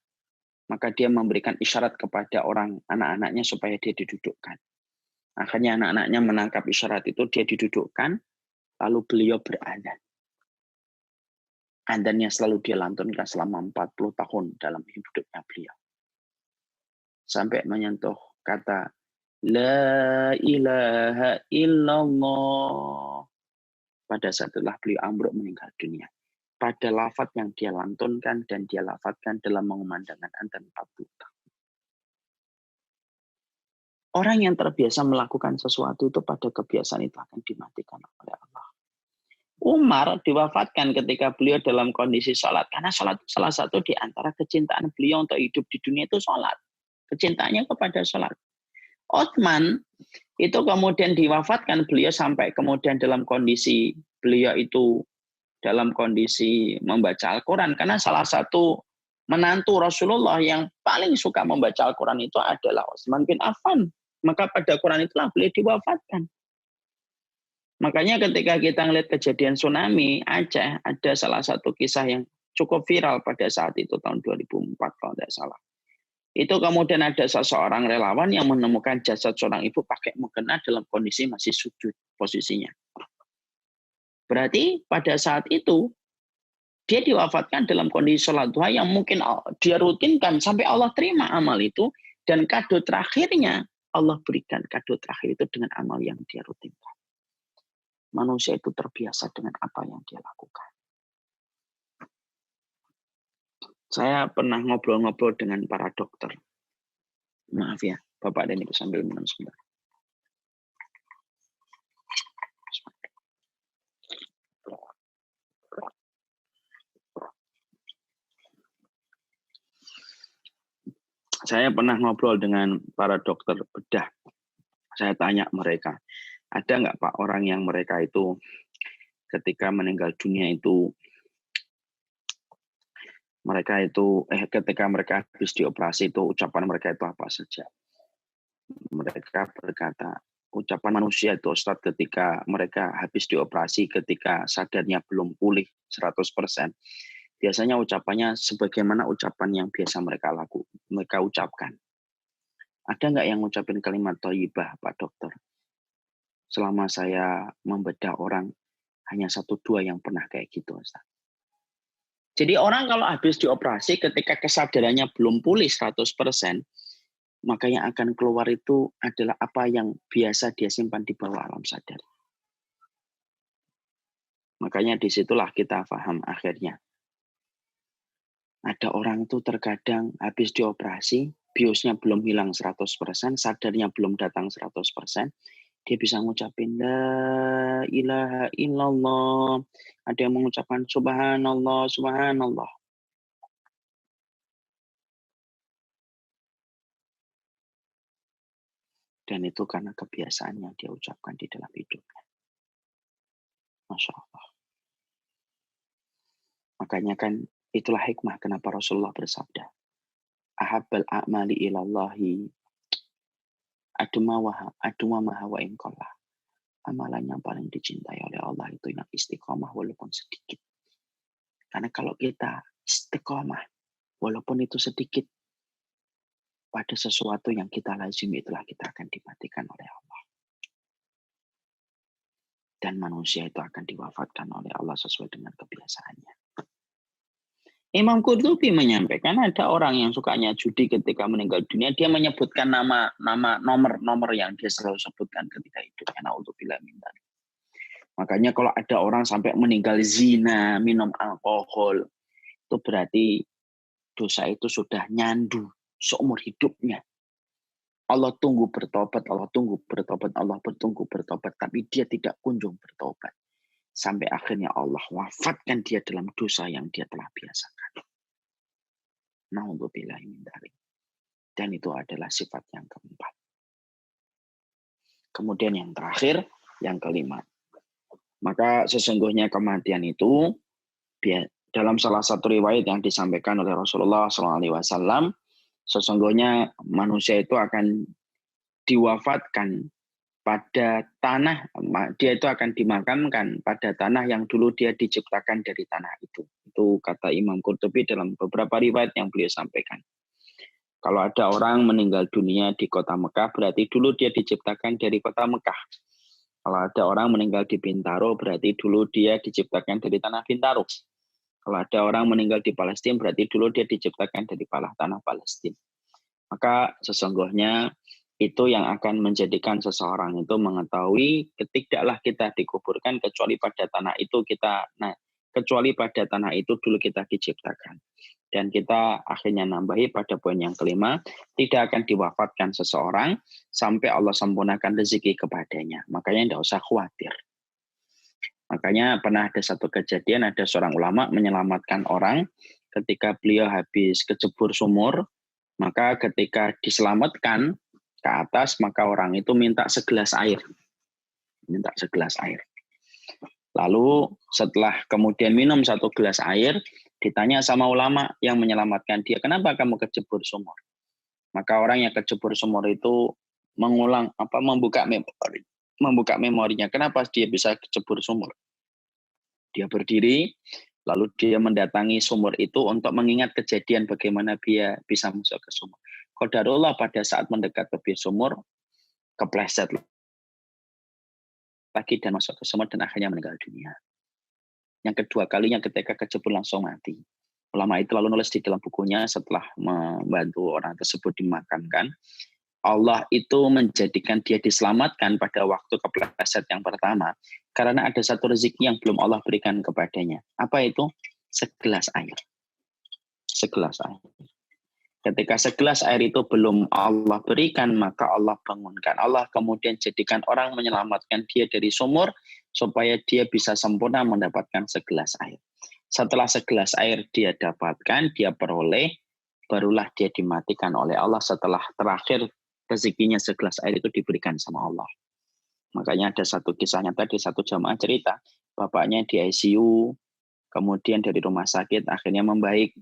A: maka dia memberikan isyarat kepada anak-anaknya supaya dia didudukkan. Akhirnya anak-anaknya menangkap isyarat itu, dia didudukkan, lalu beliau beradzan. Adzannya selalu dia lantunkan selama 40 tahun dalam hidupnya beliau. Sampai menyentuh kata La ilaha illallah. Pada saat itulah beliau ambruk meninggal dunia. Pada lafaz yang dia lantunkan dan dia lafazkan dalam mengumandangkan adzan 40 tahun. Orang yang terbiasa melakukan sesuatu itu pada kebiasaan itu akan dimatikan oleh Allah. Umar diwafatkan ketika beliau dalam kondisi sholat. Karena sholat salah satu di antara kecintaan beliau untuk hidup di dunia itu sholat. Kecintaannya kepada sholat. Utsman itu kemudian diwafatkan beliau sampai kemudian dalam kondisi beliau itu dalam kondisi membaca Al-Quran. Karena salah satu menantu Rasulullah yang paling suka membaca Al-Quran itu adalah Utsman bin Affan. Maka pada Quran itulah beliau diwafatkan. Makanya ketika kita melihat kejadian tsunami Aceh, ada salah satu kisah yang cukup viral pada saat itu tahun 2004 kalau tidak salah. Itu kemudian ada seseorang relawan yang menemukan jasad seorang ibu pakai mukena dalam kondisi masih sujud posisinya. Berarti pada saat itu dia diwafatkan dalam kondisi sholat duha yang mungkin dia rutinkan sampai Allah terima amal itu, dan kado terakhirnya Allah berikan kado terakhir itu dengan amal yang dia rutinkan. Manusia itu terbiasa dengan apa yang dia lakukan. Saya pernah ngobrol-ngobrol dengan para dokter. Maaf ya, Bapak dan Ibu sambil minum sebentar. Saya pernah ngobrol dengan para dokter bedah. Saya tanya mereka, ada nggak Pak orang yang mereka itu ketika meninggal dunia itu ketika mereka habis dioperasi itu ucapan mereka itu apa saja? Mereka berkata, ucapan manusia itu Ustadz ketika mereka habis dioperasi, ketika sadarnya belum pulih 100%, biasanya ucapannya sebagaimana ucapan yang biasa mereka ucapkan. Ada nggak yang ngucapin kalimat thayyibah, Pak Dokter? Selama saya membedah orang, hanya 1-2 yang pernah kayak gitu, Ustaz. Jadi orang kalau habis dioperasi ketika kesadarannya belum pulih 100%, maka yang akan keluar itu adalah apa yang biasa dia simpan di bawah alam sadar. Makanya disitulah kita paham akhirnya. Ada orang itu terkadang habis dioperasi, biusnya belum hilang 100%, sadarnya belum datang 100%, dia bisa ngucapin la ilaha illallah. Ada yang mengucapkan subhanallah, subhanallah. Dan itu karena kebiasaan yang dia ucapkan di dalam hidupnya. Masya Allah. Makanya kan itulah hikmah kenapa Rasulullah bersabda, ahabbal a'mali ilallahi adumamaha wa inqallah. Amalan yang paling dicintai oleh Allah itu yang istiqomah walaupun sedikit. Karena kalau kita istiqomah walaupun itu sedikit, pada sesuatu yang kita lazimi itulah kita akan dimatikan oleh Allah. Dan manusia itu akan diwafatkan oleh Allah sesuai dengan kebiasaannya. Imam Qurtubi menyampaikan ada orang yang sukanya judi ketika meninggal dunia, dia menyebutkan nomor yang dia selalu sebutkan ketika hidupnya. Na'udzubillah min dzalik. Makanya kalau ada orang sampai meninggal zina, minum alkohol, itu berarti dosa itu sudah nyandu seumur hidupnya. Allah tunggu bertobat, tapi dia tidak kunjung bertobat. Sampai akhirnya Allah wafatkan dia dalam dosa yang dia telah biasakan. Na'udzubillah min dzalik. Dan itu adalah sifat yang keempat. Kemudian yang terakhir, yang kelima. Maka sesungguhnya kematian itu dalam salah satu riwayat yang disampaikan oleh Rasulullah SAW, sesungguhnya manusia itu akan diwafatkan pada tanah, dia itu akan dimakamkan pada tanah yang dulu dia diciptakan dari tanah itu. Itu kata Imam Qurtubi dalam beberapa riwayat yang beliau sampaikan. Kalau ada orang meninggal dunia di kota Mekah, berarti dulu dia diciptakan dari kota Mekah. Kalau ada orang meninggal di Bintaro, berarti dulu dia diciptakan dari tanah Bintaro. Kalau ada orang meninggal di Palestina, berarti dulu dia diciptakan dari tanah Palestina. Maka sesungguhnya itu yang akan menjadikan seseorang itu mengetahui tidaklah kita dikuburkan kecuali pada tanah itu dulu kita diciptakan. Dan kita akhirnya nambahi pada poin yang kelima, tidak akan diwafatkan seseorang sampai Allah sempurnakan rezeki kepadanya. Makanya tidak usah khawatir. Makanya pernah ada satu kejadian, ada seorang ulama menyelamatkan orang ketika beliau habis kejebur sumur, maka ketika diselamatkan ke atas, maka orang itu minta segelas air. Lalu setelah kemudian minum 1 gelas air, ditanya sama ulama yang menyelamatkan dia, kenapa kamu kejebur sumur? Maka orang yang kejebur sumur itu membuka memorinya. Kenapa dia bisa kejebur sumur? Dia berdiri, lalu dia mendatangi sumur itu untuk mengingat kejadian bagaimana dia bisa masuk ke sumur. Qadarullah pada saat mendekat ke sumur, kepleset lagi dan masuk ke sumur dan akhirnya meninggal dunia. Yang kedua kalinya ketika kejebur langsung mati. Ulama itu lalu nulis di dalam bukunya setelah membantu orang tersebut dimakamkan, Allah itu menjadikan dia diselamatkan pada waktu kepleset yang pertama karena ada satu rezeki yang belum Allah berikan kepadanya. Apa itu? Segelas air. Segelas air. Ketika segelas air itu belum Allah berikan, maka Allah bangunkan. Allah kemudian jadikan orang menyelamatkan dia dari sumur supaya dia bisa sempurna mendapatkan segelas air. Setelah segelas air dia dapatkan, dia peroleh, barulah dia dimatikan oleh Allah setelah terakhir rezekinya segelas air itu diberikan sama Allah. Makanya ada satu kisahnya tadi, satu jamaah cerita, bapaknya di ICU, kemudian dari rumah sakit akhirnya membaik,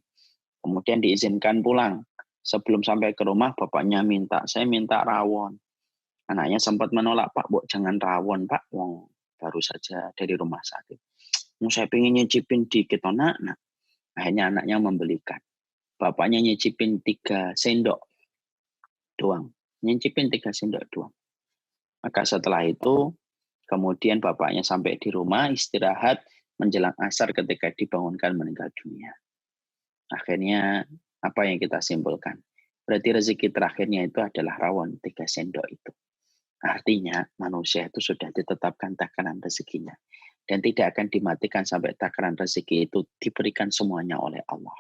A: kemudian diizinkan pulang. Sebelum sampai ke rumah, bapaknya minta, saya minta rawon. Anaknya sempat menolak, Pak, Bu, jangan rawon, Pak. Wong baru saja dari rumah sakit. Saya pengen nyicipin dikit, nak. Akhirnya anaknya membelikan. Bapaknya nyicipin 3 sendok doang. Nyicipin 3 sendok doang. Maka setelah itu, kemudian bapaknya sampai di rumah, istirahat, menjelang asar ketika dibangunkan meninggal dunia. Akhirnya, apa yang kita simpulkan? Berarti rezeki terakhirnya itu adalah rawon 3 sendok itu. Artinya, manusia itu sudah ditetapkan takaran rezekinya. Dan tidak akan dimatikan sampai takaran rezeki itu diberikan semuanya oleh Allah.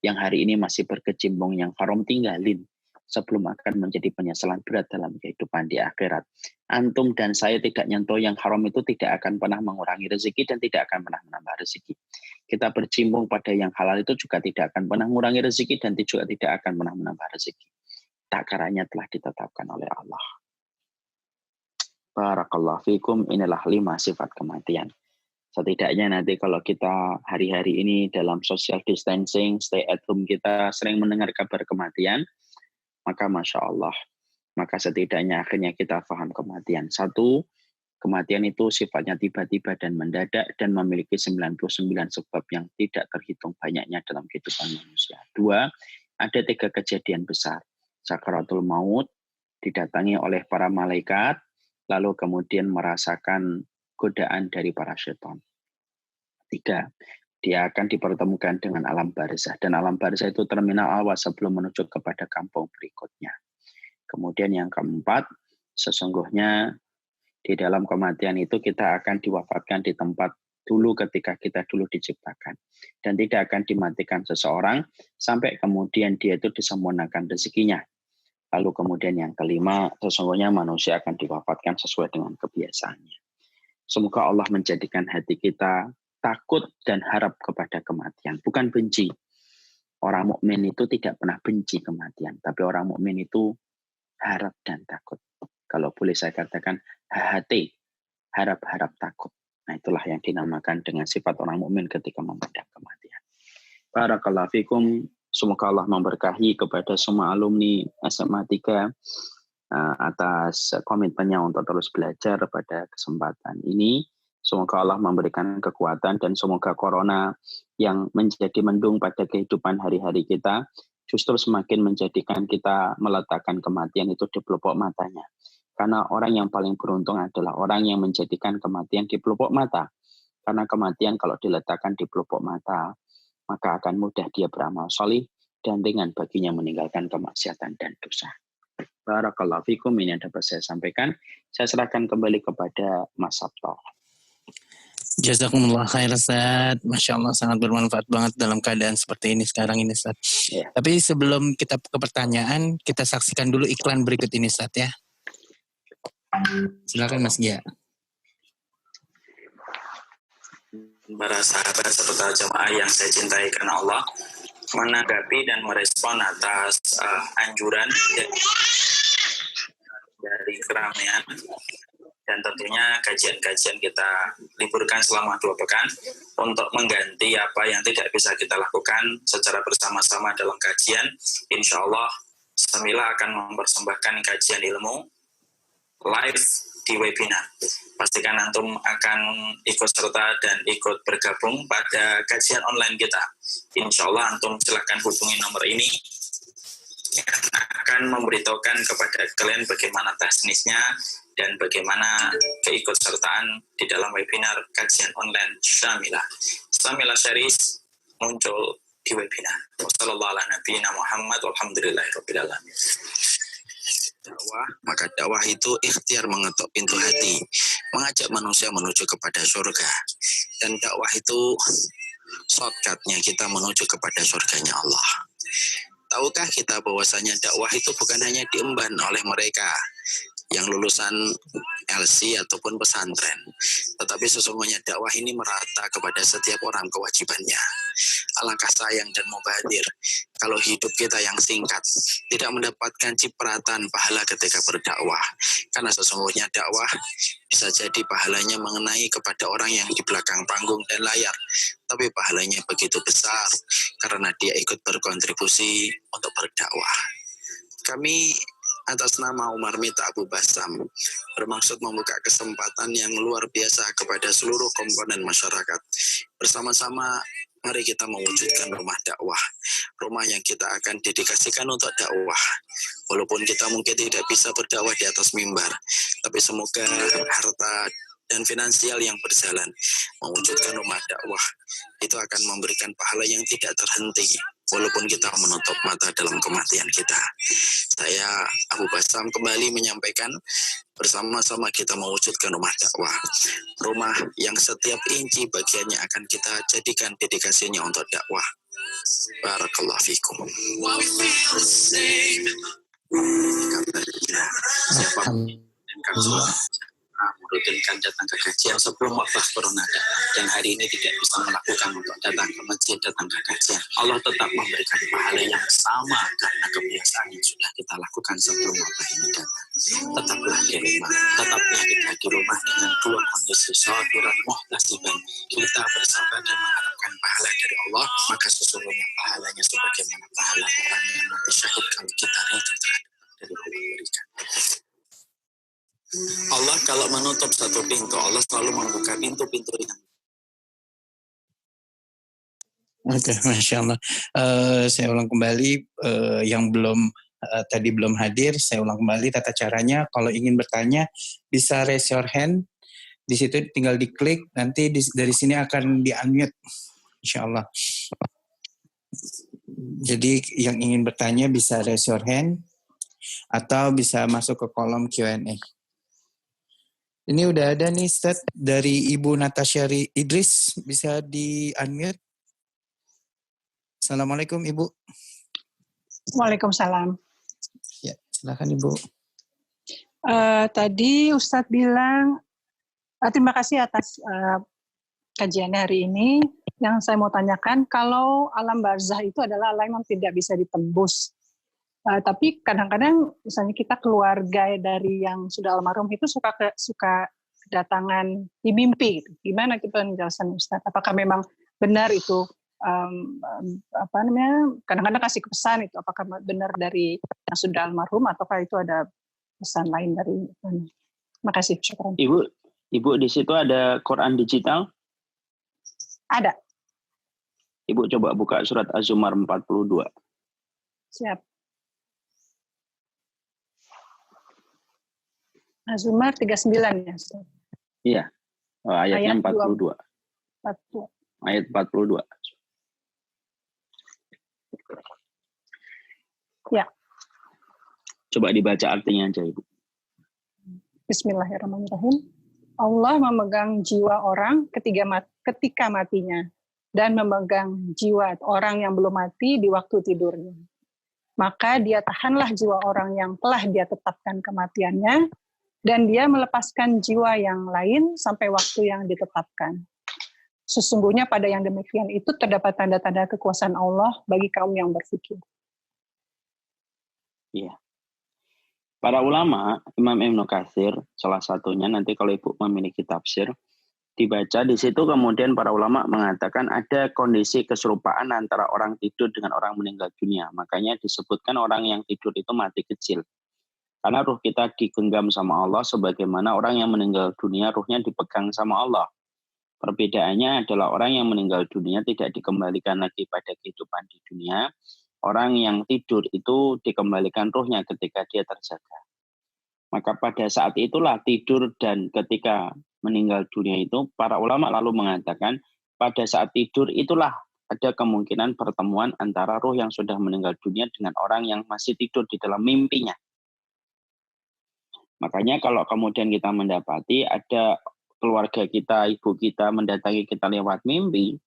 A: Yang hari ini masih berkecimpung yang haram tinggalin sebelum akan menjadi penyesalan berat dalam kehidupan di akhirat. Antum dan saya tidak nyentuh yang haram itu tidak akan pernah mengurangi rezeki dan tidak akan pernah menambah rezeki. Kita bercimpung pada yang halal itu juga tidak akan pernah mengurangi rezeki dan juga tidak akan pernah menambah rezeki. Takarannya telah ditetapkan oleh Allah. Barakallahu fikum, inilah 5 sifat kematian. Setidaknya nanti kalau kita hari-hari ini dalam social distancing, stay at home, kita sering mendengar kabar kematian, maka Masya Allah, maka setidaknya akhirnya kita paham kematian. 1, kematian itu sifatnya tiba-tiba dan mendadak dan memiliki 99 sebab yang tidak terhitung banyaknya dalam kehidupan manusia. 2, ada 3 kejadian besar. Sakaratul maut, didatangi oleh para malaikat, lalu kemudian merasakan godaan dari para syaitan. 3, dia akan dipertemukan dengan alam barzah. Dan alam barzah itu terminal awal sebelum menuju kepada kampung berikutnya. Kemudian yang keempat, sesungguhnya di dalam kematian itu kita akan diwafatkan di tempat dulu ketika kita dulu diciptakan. Dan tidak akan dimatikan seseorang sampai kemudian dia itu disempurnakan rezekinya. Lalu kemudian yang kelima, sesungguhnya manusia akan diwafatkan sesuai dengan kebiasaannya. Semoga Allah menjadikan hati kita takut dan harap kepada kematian, bukan benci. Orang mukmin itu tidak pernah benci kematian, tapi orang mukmin itu harap dan takut. Kalau boleh saya katakan HHT, harap-harap takut. Nah, itulah yang dinamakan dengan sifat orang mukmin ketika memandang kematian. Barakallahu fikum. Semoga Allah memberkahi kepada semua alumni SMA 3 atas komitmennya untuk terus belajar pada kesempatan ini. Semoga Allah memberikan kekuatan dan semoga corona yang menjadi mendung pada kehidupan hari-hari kita justru semakin menjadikan kita meletakkan kematian itu di pelupuk matanya. Karena orang yang paling beruntung adalah orang yang menjadikan kematian di pelupuk mata. Karena kematian kalau diletakkan di pelupuk mata, maka akan mudah dia beramal sholih dan ringan baginya meninggalkan kemaksiatan dan dosa. Barakallahu fikum, ini yang dapat saya sampaikan. Saya serahkan kembali kepada Mas Sabto.
B: Jazakumullah khair, Ustaz. Masya Allah, sangat bermanfaat banget dalam keadaan seperti ini sekarang ini, Ustaz. Yeah. Tapi sebelum kita ke pertanyaan, kita saksikan dulu iklan berikut ini, Ustaz, ya. Silakan Mas Gia.
C: Para sahabat serta jemaah yang saya cintai karena Allah, menanggapi dan merespon atas anjuran dari keramaian dan tentunya kajian-kajian kita liburkan selama 2 pekan untuk mengganti apa yang tidak bisa kita lakukan secara bersama-sama dalam kajian. Insya Allah Samila akan mempersembahkan kajian ilmu live di webinar. Pastikan antum akan ikut serta dan ikut bergabung pada kajian online kita. Insya Allah antum silakan hubungi nomor ini yang akan memberitahukan kepada kalian bagaimana teknisnya dan bagaimana keikutsertaan di dalam webinar kajian online Syamilah. Syamilah Series muncul di webinar. Wassalamualaikum. Dakwah, maka dakwah itu ikhtiar mengetuk pintu hati, mengajak manusia menuju kepada surga. Dan dakwah itu shortcutnya kita menuju kepada surganya Allah. Tahukah kita bahwasanya dakwah itu bukan hanya diemban oleh mereka
D: yang lulusan LC ataupun pesantren. Tetapi sesungguhnya dakwah ini merata kepada setiap orang kewajibannya. Alangkah sayang dan mubadir kalau hidup kita yang singkat tidak mendapatkan cipratan pahala ketika berdakwah. Karena sesungguhnya dakwah bisa jadi pahalanya mengenai kepada orang yang di belakang panggung dan layar. Tapi pahalanya begitu besar karena dia ikut berkontribusi untuk berdakwah. Kami atas nama Umar Mita Abu Basam bermaksud membuka kesempatan yang luar biasa kepada seluruh komponen masyarakat. Bersama-sama mari kita mewujudkan rumah dakwah, rumah yang kita akan dedikasikan untuk dakwah. Walaupun kita mungkin tidak bisa berdakwah di atas mimbar, tapi semoga harta dan finansial yang berjalan mewujudkan rumah dakwah itu akan memberikan pahala yang tidak terhenti walaupun kita menutup mata dalam kematian kita. Saya Abu Basam kembali menyampaikan bersama-sama kita mewujudkan rumah dakwah, rumah yang setiap inci bagiannya akan kita jadikan dedikasinya untuk dakwah. Barakallahu fikum. Siapa merutinkan datang ke kajian sebelum wabah corona datang dan hari ini tidak bisa melakukan untuk datang ke masjid, datang ke kajian, Allah tetap memberikan pahala yang sama karena kebiasaan yang sudah kita lakukan sebelum wabah ini datang. Tetaplah di rumah, tetaplah kita di rumah dengan dua kondisi, sabiran muhtasiban, kita bersabar dan mengharapkan pahala dari Allah, maka sesungguhnya pahalanya sebagaimana pahala orang yang mati syahid kalau kita ridho terhadap dari Allah berikan. Allah kalau menutup satu pintu, Allah selalu membuka pintu-pintu yang.
B: Oke, Masya Allah. Saya ulang kembali, yang tadi belum hadir, saya ulang kembali tata caranya. Kalau ingin bertanya, bisa raise your hand. Di situ tinggal diklik, nanti dari sini akan di-unmute. Insya Allah. Jadi yang ingin bertanya bisa raise your hand, atau bisa masuk ke kolom Q&A. Ini udah ada nih Ustaz dari Ibu Natasha Idris, bisa di-unmute. Assalamualaikum Ibu.
E: Waalaikumsalam.
B: Ya, silakan Ibu.
E: Tadi Ustadz bilang, terima kasih atas kajian hari ini. Yang saya mau tanyakan, kalau alam barzah itu adalah alam yang tidak bisa ditembus. Tapi kadang-kadang misalnya kita keluarga dari yang sudah almarhum itu suka kedatangan di mimpi. Gitu. Gimana kita menjelaskan Ustadz? Apakah memang benar itu kadang-kadang kasih pesan itu apakah benar dari yang sudah almarhum ataukah itu ada pesan lain dari mana? Terima kasih. Syukur.
A: Ibu di situ ada Quran digital?
E: Ada.
A: Ibu coba buka surat Az-Zumar 42.
E: Siap. Az-Zumar 39 ya.
A: Iya. Ayatnya 42.
E: 42.
A: Ayat 42.
E: Ya.
A: Coba dibaca artinya aja, Ibu.
E: Bismillahirrahmanirrahim. Allah memegang jiwa orang ketika matinya dan memegang jiwa orang yang belum mati di waktu tidurnya. Maka dia tahanlah jiwa orang yang telah dia tetapkan kematiannya dan dia melepaskan jiwa yang lain sampai waktu yang ditetapkan. Sesungguhnya pada yang demikian itu terdapat tanda-tanda kekuasaan Allah bagi kaum yang berfikir.
A: Iya. Para ulama, Imam Ibnu Katsir, salah satunya nanti kalau Ibu memiliki tafsir, dibaca di situ kemudian para ulama mengatakan ada kondisi keserupaan antara orang tidur dengan orang meninggal dunia. Makanya disebutkan orang yang tidur itu mati kecil. Karena ruh kita digenggam sama Allah sebagaimana orang yang meninggal dunia ruhnya dipegang sama Allah. Perbedaannya adalah orang yang meninggal dunia tidak dikembalikan lagi pada kehidupan di dunia. Orang yang tidur itu dikembalikan ruhnya ketika dia terjaga. Maka pada saat itulah tidur dan ketika meninggal dunia itu, para ulama lalu mengatakan pada saat tidur itulah ada kemungkinan pertemuan antara ruh yang sudah meninggal dunia dengan orang yang masih tidur di dalam mimpinya. Makanya kalau kemudian kita mendapati ada keluarga kita, ibu kita mendatangi kita lewat mimpi,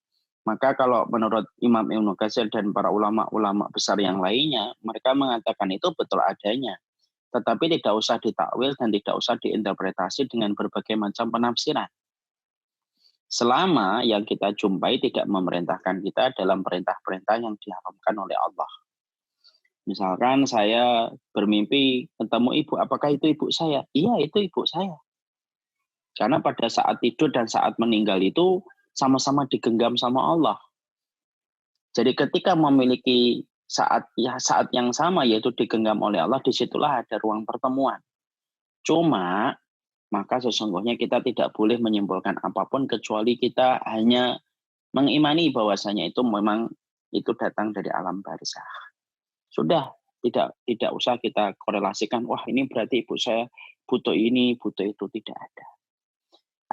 A: maka kalau menurut Imam Ibnu Katsir dan para ulama-ulama besar yang lainnya, mereka mengatakan itu betul adanya. tetapi tidak usah ditakwil dan tidak usah diinterpretasi dengan berbagai macam penafsiran. Selama yang kita jumpai tidak memerintahkan kita dalam perintah-perintah yang diharamkan oleh Allah. Misalkan saya bermimpi ketemu ibu, apakah itu ibu saya? Iya, itu ibu saya. Karena pada saat tidur dan saat meninggal itu sama-sama digenggam sama Allah. Jadi ketika memiliki saat yang sama yaitu digenggam oleh Allah, disitulah ada ruang pertemuan. Cuma maka sesungguhnya kita tidak boleh menyimpulkan apapun kecuali kita hanya mengimani bahwasanya itu memang itu datang dari alam barzakh. Sudah, tidak usah kita korelasikan, wah ini berarti ibu saya butuh ini, butuh itu, tidak ada.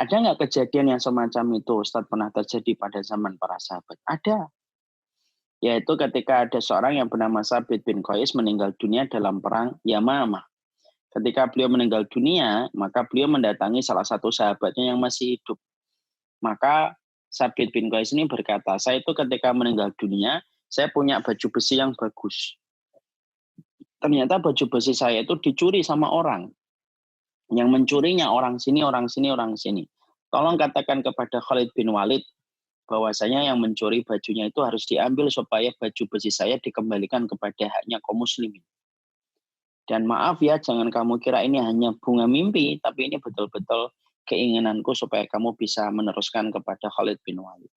A: Ada nggak kejadian yang semacam itu, Ustadz, pernah terjadi pada zaman para sahabat? Ada. Yaitu ketika ada seorang yang bernama Sabit bin Qais meninggal dunia dalam perang Yamamah. Ketika beliau meninggal dunia, maka beliau mendatangi salah satu sahabatnya yang masih hidup. Maka Sabit bin Qais ini berkata, saya itu ketika meninggal dunia, saya punya baju besi yang bagus. Ternyata baju besi saya itu dicuri sama orang. Yang mencurinya orang sini, orang sini, orang sini. Tolong katakan kepada Khalid bin Walid, bahwasanya yang mencuri bajunya itu harus diambil supaya baju besi saya dikembalikan kepada haknya kaum muslimin. Dan maaf ya, jangan kamu kira ini hanya bunga mimpi, tapi ini betul-betul keinginanku supaya kamu bisa meneruskan kepada Khalid bin Walid.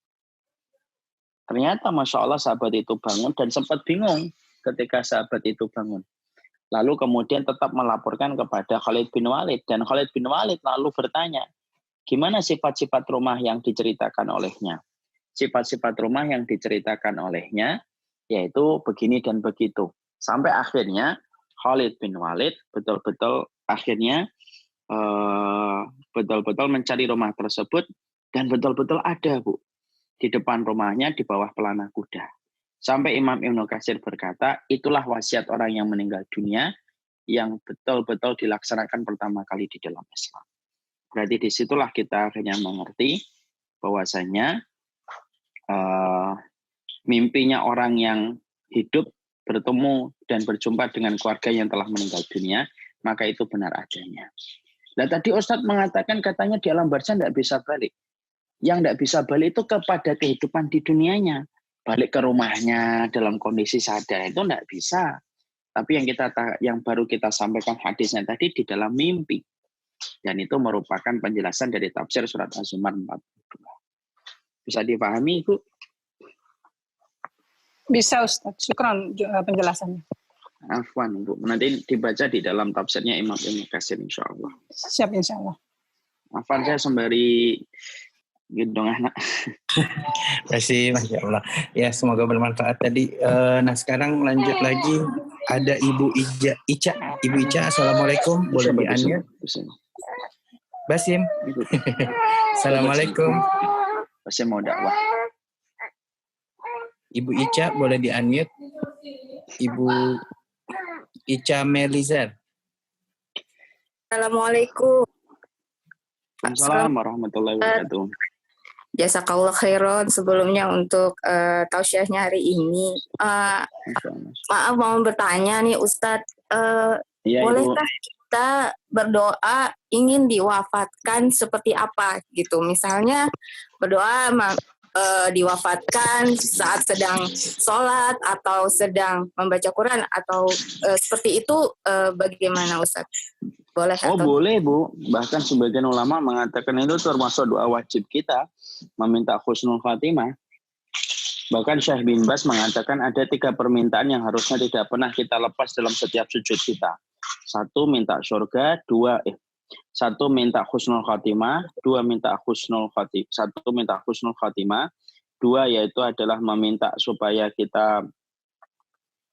A: Ternyata Masya Allah sahabat itu bangun dan sempat bingung ketika sahabat itu bangun. Lalu kemudian tetap melaporkan kepada Khalid bin Walid. Dan Khalid bin Walid lalu bertanya, gimana sifat-sifat rumah yang diceritakan olehnya? Sifat-sifat rumah yang diceritakan olehnya yaitu begini dan begitu. Sampai akhirnya Khalid bin Walid betul-betul akhirnya betul-betul mencari rumah tersebut dan betul-betul ada, Bu. Di depan rumahnya di bawah pelana kuda. Sampai Imam Ibnu Katsir berkata, itulah wasiat orang yang meninggal dunia yang betul-betul dilaksanakan pertama kali di dalam Islam. Berarti disitulah kita akhirnya mengerti bahwasanya mimpinya orang yang hidup bertemu dan berjumpa dengan keluarga yang telah meninggal dunia, maka itu benar adanya. Nah tadi Ustadz mengatakan katanya di alam barzakh tidak bisa balik. Yang tidak bisa balik itu kepada kehidupan di dunianya. Balik ke rumahnya dalam kondisi sadar itu tidak bisa. Tapi yang baru kita sampaikan hadisnya tadi di dalam mimpi. Dan itu merupakan penjelasan dari tafsir surat Az-Zumar 42. Bisa dipahami, Ibu?
E: Bisa, Ustaz. Syukran penjelasannya.
A: Afwan, Ibu. Nanti dibaca di dalam tafsirnya Imam Ibnu Katsir, insya Allah.
E: Siap, insya Allah.
A: Afwan, saya sembari gendong anak.
B: Masih, Masya Allah. Ya, semoga bermanfaat tadi. Nah, sekarang lanjut lagi. Ada Ibu Ica. Ibu Ica, Assalamualaikum. Boleh di-unmute? Basim. Assalamualaikum.
A: Basim mau dakwah.
B: Ibu Ica, boleh di-unmute? Ibu Ica Melizar.
F: Assalamualaikum.
A: Assalamualaikum warahmatullahi wabarakatuh.
F: Jazakallah khairan sebelumnya untuk tausiahnya hari ini. Maaf mau bertanya nih Ustadz, bolehkah kita berdoa ingin diwafatkan seperti apa gitu? Misalnya berdoa diwafatkan saat sedang sholat atau sedang membaca Quran atau seperti itu, bagaimana Ustadz? Boleh atau?
A: Boleh, Bu. Bahkan sebagian ulama mengatakan itu termasuk doa wajib kita, meminta husnul khatimah. Bahkan Syekh bin Bas mengatakan ada 3 permintaan yang harusnya tidak pernah kita lepas dalam setiap sujud kita. 1, minta surga. 1, minta husnul khatimah. 2, minta husnul khatimah. 1, minta husnul khatimah. 2, yaitu adalah meminta supaya kita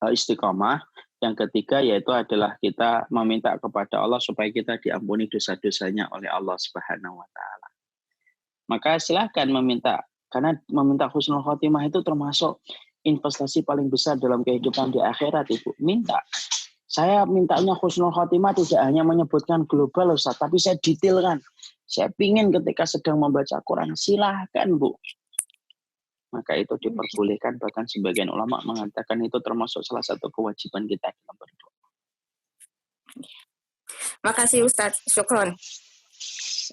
A: istiqomah. Yang ketiga yaitu adalah kita meminta kepada Allah supaya kita diampuni dosa-dosanya oleh Allah Subhanahu wa taala. Maka silahkan meminta, karena meminta husnul khotimah itu termasuk investasi paling besar dalam kehidupan di akhirat, Ibu. Minta. Saya mintanya husnul khotimah tidak hanya menyebutkan global, Ustaz, tapi saya detailkan. Saya pingin ketika sedang membaca Quran, silahkan, Bu. Maka itu diperbolehkan, bahkan sebagian ulama mengatakan itu termasuk salah satu kewajiban kita dalam berdoa.
F: Makasih Ustadz, syukron.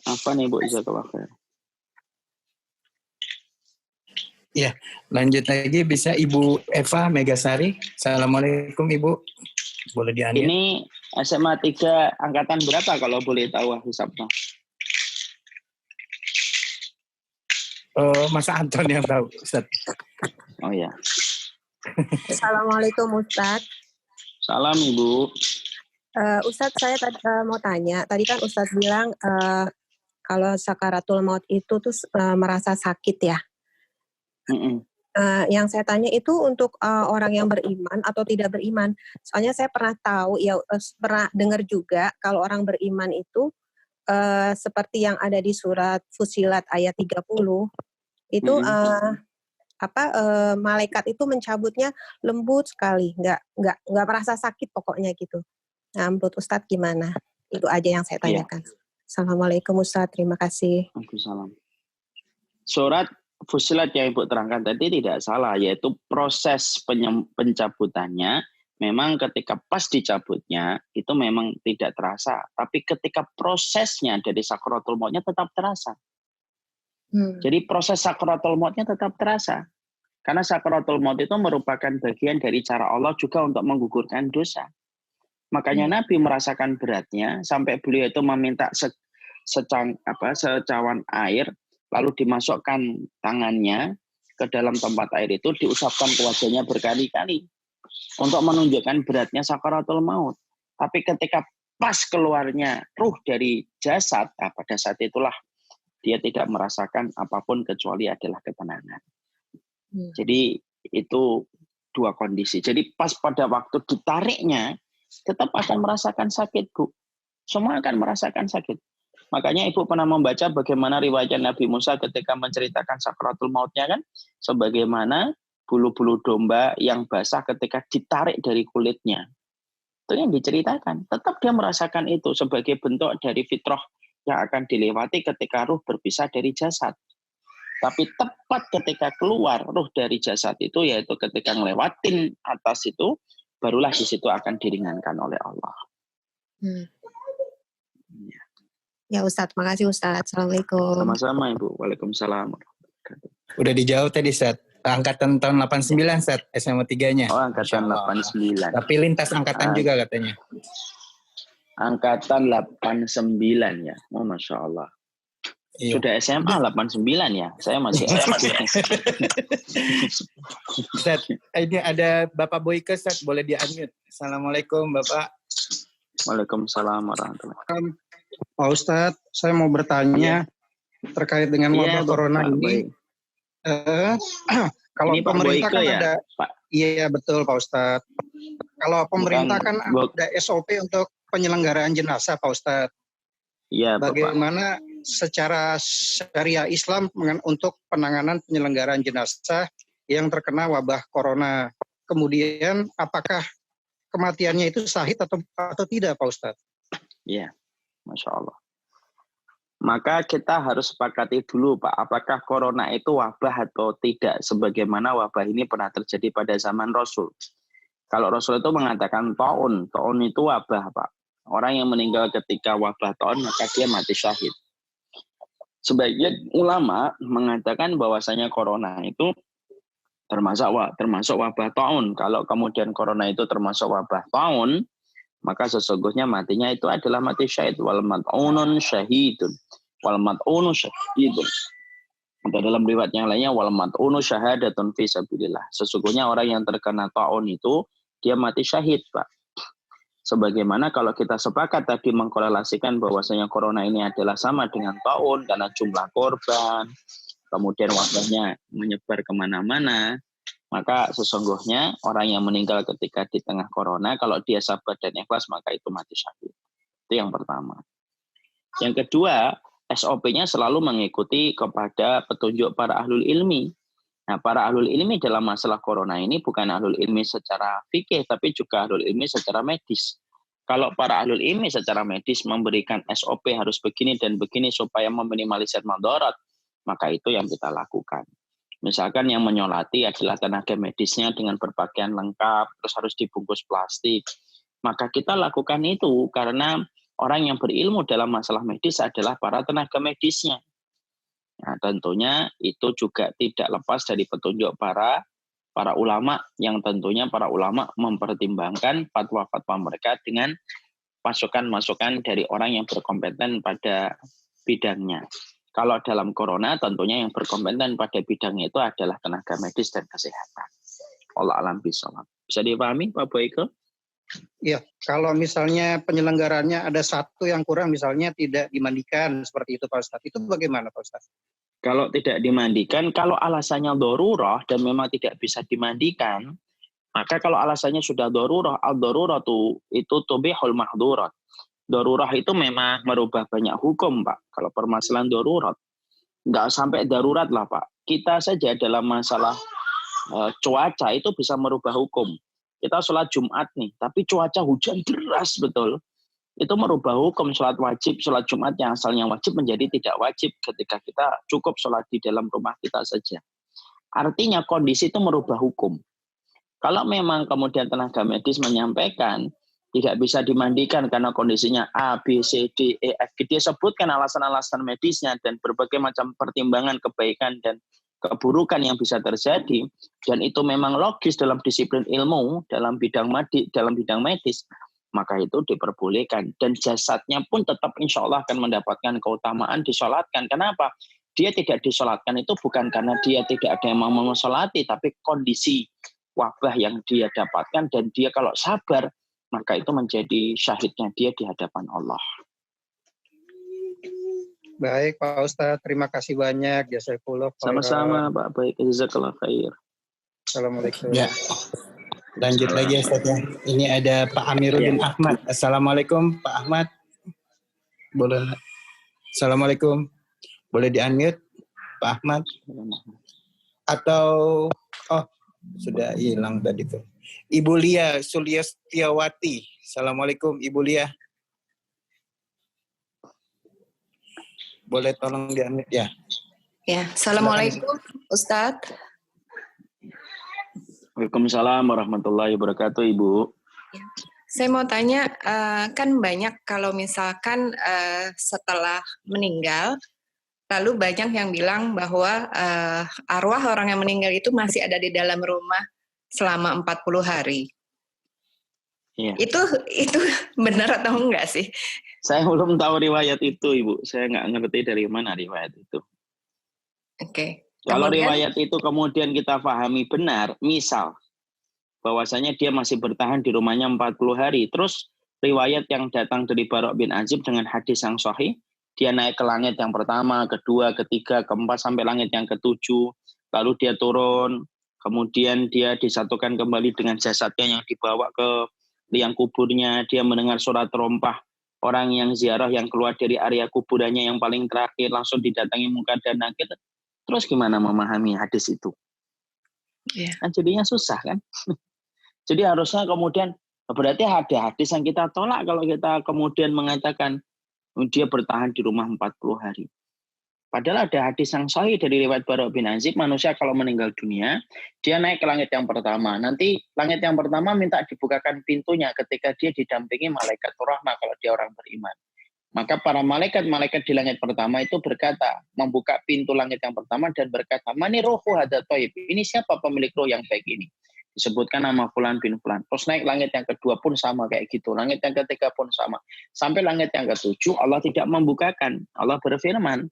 A: Apa nih Bu, jazakallah khair.
B: Ya, lanjut lagi bisa Ibu Eva Megasari. Assalamualaikum Ibu. Boleh di-unmute?
A: Ini SMA 3 angkatan berapa kalau boleh tahu Hisabnya?
B: Mas Anton yang tahu, Ustaz.
A: Oh ya.
G: Assalamualaikum Ustadz.
A: Salam Ibu.
G: Ustadz, saya mau tanya. Tadi kan Ustadz bilang kalau sakaratul maut itu tuh merasa sakit ya. Yang saya tanya itu untuk orang yang beriman atau tidak beriman. Soalnya saya pernah tahu, ya pernah dengar juga kalau orang beriman itu seperti yang ada di surat Fussilat ayat 30 itu malaikat itu mencabutnya lembut sekali, nggak merasa sakit pokoknya gitu. Nah, menurut Ustadz gimana? Itu aja yang saya tanyakan. Ya. Assalamualaikum Ustadz, terima kasih.
A: Waalaikumsalam. Surat Fussilat yang Ibu terangkan tadi tidak salah, yaitu proses pencabutannya memang ketika pas dicabutnya itu memang tidak terasa, tapi ketika prosesnya dari sakaratul mautnya tetap terasa. Jadi proses sakaratul mautnya tetap terasa. Karena sakaratul maut itu merupakan bagian dari cara Allah juga untuk menggugurkan dosa. Makanya Nabi merasakan beratnya sampai beliau itu meminta secawan air, lalu dimasukkan tangannya ke dalam tempat air itu, diusapkan ke wajahnya berkali-kali untuk menunjukkan beratnya sakaratul maut. Tapi ketika pas keluarnya ruh dari jasad, pada saat itulah dia tidak merasakan apapun kecuali adalah ketenangan. Jadi itu dua kondisi. Jadi pas pada waktu ditariknya tetap akan merasakan sakit, Bu. Semua akan merasakan sakit. Makanya Ibu pernah membaca bagaimana riwayat Nabi Musa ketika menceritakan sakaratul mautnya kan, sebagaimana bulu-bulu domba yang basah ketika ditarik dari kulitnya. Itu yang diceritakan. Tetap dia merasakan itu sebagai bentuk dari fitrah yang akan dilewati ketika ruh berpisah dari jasad. Tapi tepat ketika keluar ruh dari jasad itu, yaitu ketika ngelewatin atas itu, barulah di situ akan diringankan oleh Allah.
G: Ya Ustadz, makasih Ustadz. Assalamualaikum.
A: Sama-sama Ibu. Waalaikumsalam.
B: Udah dijawab tadi Ustadz. Angkatan tahun 89 Ustadz, SMA 3-nya.
A: Oh, angkatan 89.
B: Tapi lintas angkatan juga katanya.
A: Angkatan 89 ya. Oh, Masya Allah. Iya. Sudah SMA 89 ya. Saya masih.
B: Ustaz, ini ada Bapak Boyke, Ustaz, boleh di-unmute. Assalamualaikum Bapak.
A: Waalaikumsalam warahmatullahi wabarakatuh.
H: Pak Ustadz, saya mau bertanya terkait dengan wabah corona ini. Kalau ini pemerintah kan ada, iya betul Pak Ustadz. Kalau pemerintah kan ada SOP untuk penyelenggaraan jenazah Pak Ustadz.
A: Iya,
H: bagaimana secara syariah Islam untuk penanganan penyelenggaraan jenazah yang terkena wabah corona. Kemudian apakah kematiannya itu syahid atau tidak Pak Ustadz?
A: Iya, Masya Allah. Maka kita harus sepakati dulu Pak, apakah corona itu wabah atau tidak, sebagaimana wabah ini pernah terjadi pada zaman Rasul. Kalau Rasul itu mengatakan taun itu wabah Pak. Orang yang meninggal ketika wabah taun maka dia mati syahid. Sebagian ulama mengatakan bahwasanya corona itu termasuk wabah taun. Kalau kemudian corona itu termasuk wabah taun, maka sesungguhnya matinya itu adalah mati syahid. Wal mat'unun syahidun. Wal mat'unu syahidun. Atau dalam riwayat yang lainnya wal mat'unu syahadatun fi sabilillah. Sesungguhnya orang yang terkena taun itu dia mati syahid, Pak. Sebagaimana kalau kita sepakat tadi mengkorelasikan bahwasanya corona ini adalah sama dengan taun karena jumlah korban, kemudian wabahnya menyebar kemana-mana, maka sesungguhnya orang yang meninggal ketika di tengah corona, kalau dia sabar dan ikhlas, maka itu mati syahid. Itu yang pertama. Yang kedua, SOP-nya selalu mengikuti kepada petunjuk para ahlul ilmi. Nah, para ahlul ilmi dalam masalah corona ini bukan ahlul ilmi secara fikih, tapi juga ahlul ilmi secara medis. Kalau para ahlul ilmi secara medis memberikan SOP harus begini dan begini supaya meminimalisir madarat, maka itu yang kita lakukan. Misalkan yang menyolati adalah tenaga medisnya dengan berpakaian lengkap, terus harus dibungkus plastik. maka kita lakukan itu karena orang yang berilmu dalam masalah medis adalah para tenaga medisnya. Nah, tentunya itu juga tidak lepas dari petunjuk para ulama, yang tentunya para ulama mempertimbangkan fatwa-fatwa mereka dengan masukan-masukan dari orang yang berkompeten pada bidangnya. Kalau dalam corona tentunya yang berkompeten pada bidangnya itu adalah tenaga medis dan kesehatan. Allah alam bisawab. Bisa dipahami Pak Boyko?
H: Iya, kalau misalnya penyelenggarannya ada satu yang kurang, misalnya tidak dimandikan seperti itu Pak Ustadz, itu bagaimana Pak Ustadz?
A: Kalau tidak dimandikan, kalau alasannya darurah dan memang tidak bisa dimandikan, maka kalau alasannya sudah darurah, al-daruratu itu tubihul mahdurat. Darurah itu memang merubah banyak hukum Pak. Kalau permasalahan darurat, nggak sampai darurat lah Pak. Kita saja dalam masalah cuaca itu bisa merubah hukum. Kita sholat Jumat nih, tapi cuaca hujan deras betul. Itu merubah hukum sholat wajib, sholat Jumat yang asalnya wajib menjadi tidak wajib ketika kita cukup sholat di dalam rumah kita saja. Artinya kondisi itu merubah hukum. Kalau memang kemudian tenaga medis menyampaikan tidak bisa dimandikan karena kondisinya A, B, C, D, E, F, dia sebutkan alasan-alasan medisnya dan berbagai macam pertimbangan kebaikan dan keburukan yang bisa terjadi, dan itu memang logis dalam disiplin ilmu, dalam bidang medis, maka itu diperbolehkan. Dan jasadnya pun tetap insya Allah akan mendapatkan keutamaan disolatkan. Kenapa? Dia tidak disolatkan itu bukan karena dia tidak ada yang mau mensolati, tapi kondisi wabah yang dia dapatkan, dan dia kalau sabar, maka itu menjadi syahidnya dia di hadapan Allah.
H: Baik Pak Ustadz, terima kasih banyak. Jazakallah khairan.
A: Sama-sama Pak, baik. Jazakallah khair.
H: Assalamualaikum.
B: Ya. Lanjut lagi ya Ustaz ya. Ini ada Pak Amiruddin Ahmad. Assalamualaikum Pak Ahmad. Boleh. Assalamualaikum. Boleh di-unmute Pak Ahmad? Atau sudah hilang tadi tuh. Ibu Lia Suliastiawati. Assalamualaikum Ibu Lia. Boleh tolong di-unmute ya.
I: Ya, Assalamualaikum Ustadz.
A: Waalaikumsalam warahmatullahi wabarakatuh Ibu.
I: Ya. Saya mau tanya, kan banyak kalau misalkan setelah meninggal, lalu banyak yang bilang bahwa arwah orang yang meninggal itu masih ada di dalam rumah selama 40 hari.
A: Ya.
I: Itu benar atau enggak sih?
A: Saya belum tahu riwayat itu, Ibu. Saya nggak ngerti dari mana riwayat itu.
I: Oke.
A: Kalau riwayat itu kemudian kita pahami benar, misal bahwasanya dia masih bertahan di rumahnya 40 hari, terus riwayat yang datang dari Barok bin Azib dengan hadis yang sahih, dia naik ke langit yang pertama, kedua, ketiga, keempat, sampai langit yang ketujuh, lalu dia turun, kemudian dia disatukan kembali dengan jasadnya yang dibawa ke liang kuburnya, dia mendengar suara terompah orang yang ziarah yang keluar dari area kuburannya yang paling terakhir, langsung didatangi Munkar dan Nakir. Terus gimana memahami hadis itu?
I: Yeah.
A: Kan jadinya susah kan? Jadi harusnya kemudian, berarti ada hadis yang kita tolak kalau kita kemudian mengatakan dia bertahan di rumah 40 hari. Padahal ada hadis yang sahih dari riwayat Barok bin Azib, manusia kalau meninggal dunia, dia naik ke langit yang pertama. Nanti langit yang pertama minta dibukakan pintunya ketika dia didampingi malaikat rahmah kalau dia orang beriman. Maka para malaikat di langit pertama itu berkata, membuka pintu langit yang pertama dan berkata, "Mani ruhu hadza thayyib." Ini siapa pemilik roh yang baik ini? Disebutkan nama fulan bin fulan. Terus naik langit yang kedua pun sama kayak gitu. Langit yang ketiga pun sama. Sampai langit yang ketujuh Allah tidak membukakan. Allah berfirman,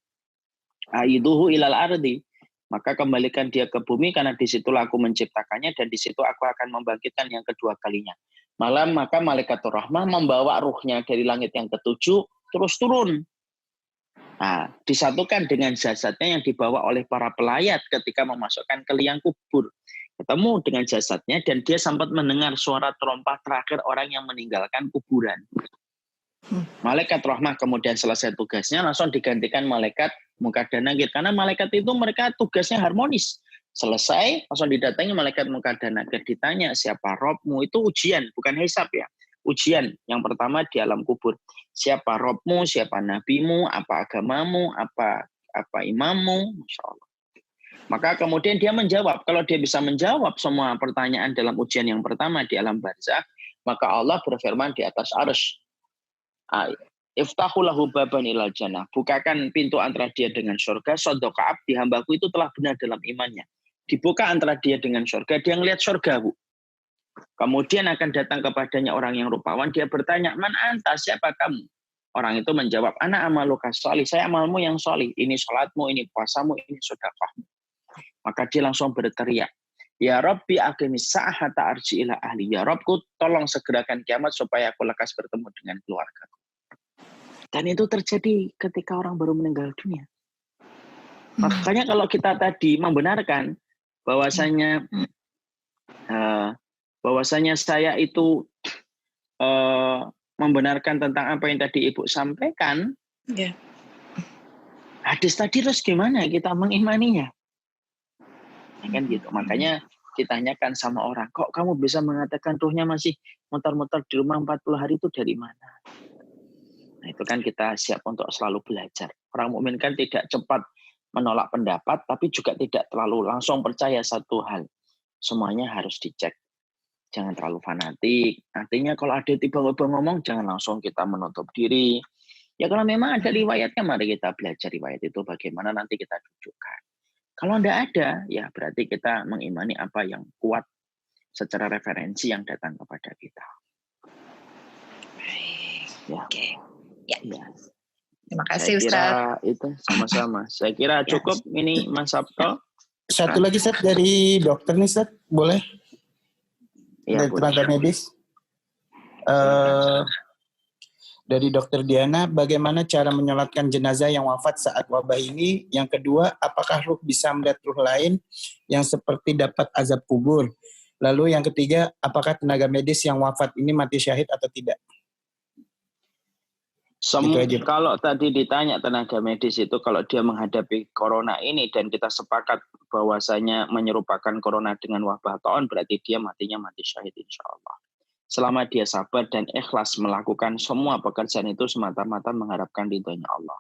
A: "Aiduhu ilal ardi." Maka kembalikan dia ke bumi karena di situ aku menciptakannya dan di situ aku akan membangkitkan yang kedua kalinya. Maka malaikatur rahmah membawa ruhnya dari langit yang ketujuh terus turun. Nah, disatukan dengan jasadnya yang dibawa oleh para pelayat ketika memasukkan ke liang kubur. Ketemu dengan jasadnya dan dia sempat mendengar suara terompah terakhir orang yang meninggalkan kuburan. Malaikat rahmah kemudian selesai tugasnya langsung digantikan malaikat Munkar dan Nakir. Karena malaikat itu mereka tugasnya harmonis. Selesai langsung didatangi malaikat Munkar dan Nakir, ditanya siapa Robmu, itu ujian bukan hisab ya. Ujian yang pertama di alam kubur. Siapa Robmu, siapa nabimu, apa agamamu, apa imammu, Masya Allah. Maka kemudian dia menjawab. Kalau dia bisa menjawab semua pertanyaan dalam ujian yang pertama di alam barzakh, Maka Allah berfirman di atas arsy, iftahu lahu baban ilal jannah. Bukakan pintu antara dia dengan surga. Shadaqa abdi, hambaku itu telah benar dalam imannya. Dibuka antara dia dengan surga, dia ngelihat surga, Bu. Kemudian akan datang kepadanya orang yang rupawan, dia bertanya, man anta, siapa kamu? Orang itu menjawab, ana amaluka sholih, saya amalmu yang sholih. Ini sholatmu, ini puasamu, ini sedekahmu. Maka dia langsung berteriak, ya Rabbi aqimis sa'ah hatta arji ila ahli. Ya Rabbku, tolong segerakan kiamat supaya aku lekas bertemu dengan keluargaku. Dan itu terjadi ketika orang baru meninggal dunia. Makanya kalau kita tadi membenarkan bahwasanya saya itu membenarkan tentang apa yang tadi Ibu sampaikan, hadis tadi terus gimana kita mengimaninya? Kan gitu. Makanya ditanyakan sama orang, kok kamu bisa mengatakan ruhnya masih muter-muter di rumah 40 hari itu dari mana? Nah, itu kan kita siap untuk selalu belajar. Orang mukmin kan tidak cepat menolak pendapat, tapi juga tidak terlalu langsung percaya satu hal. Semuanya harus dicek. Jangan terlalu fanatik. Artinya kalau ada tiba-tiba ngomong, jangan langsung kita menutup diri. Ya kalau memang ada riwayatnya, mari kita belajar riwayat itu bagaimana, nanti kita dudukkan. Kalau tidak ada, ya berarti kita mengimani apa yang kuat secara referensi yang datang kepada kita. Ya.
I: Oke. Ya. Terima
A: Saya
I: kasih,
A: kira
I: Ustaz.
A: itu sama-sama. Saya kira cukup ini Mas Sabto.
B: Satu lagi Ustaz dari dokter nih Ustaz, boleh?
A: Ya,
B: dari tenaga medis. Dari Dokter Diana, bagaimana cara menyolatkan jenazah yang wafat saat wabah ini? Yang kedua, apakah ruh bisa melihat ruh lain yang seperti dapat azab kubur? Lalu yang ketiga, apakah tenaga medis yang wafat ini mati syahid atau tidak?
A: Kalau tadi ditanya tenaga medis itu kalau dia menghadapi corona ini dan kita sepakat bahwasanya menyerupakan corona dengan wabah taun, berarti dia matinya mati syahid insya Allah. Selama dia sabar dan ikhlas melakukan semua pekerjaan itu semata-mata mengharapkan ridhonya Allah.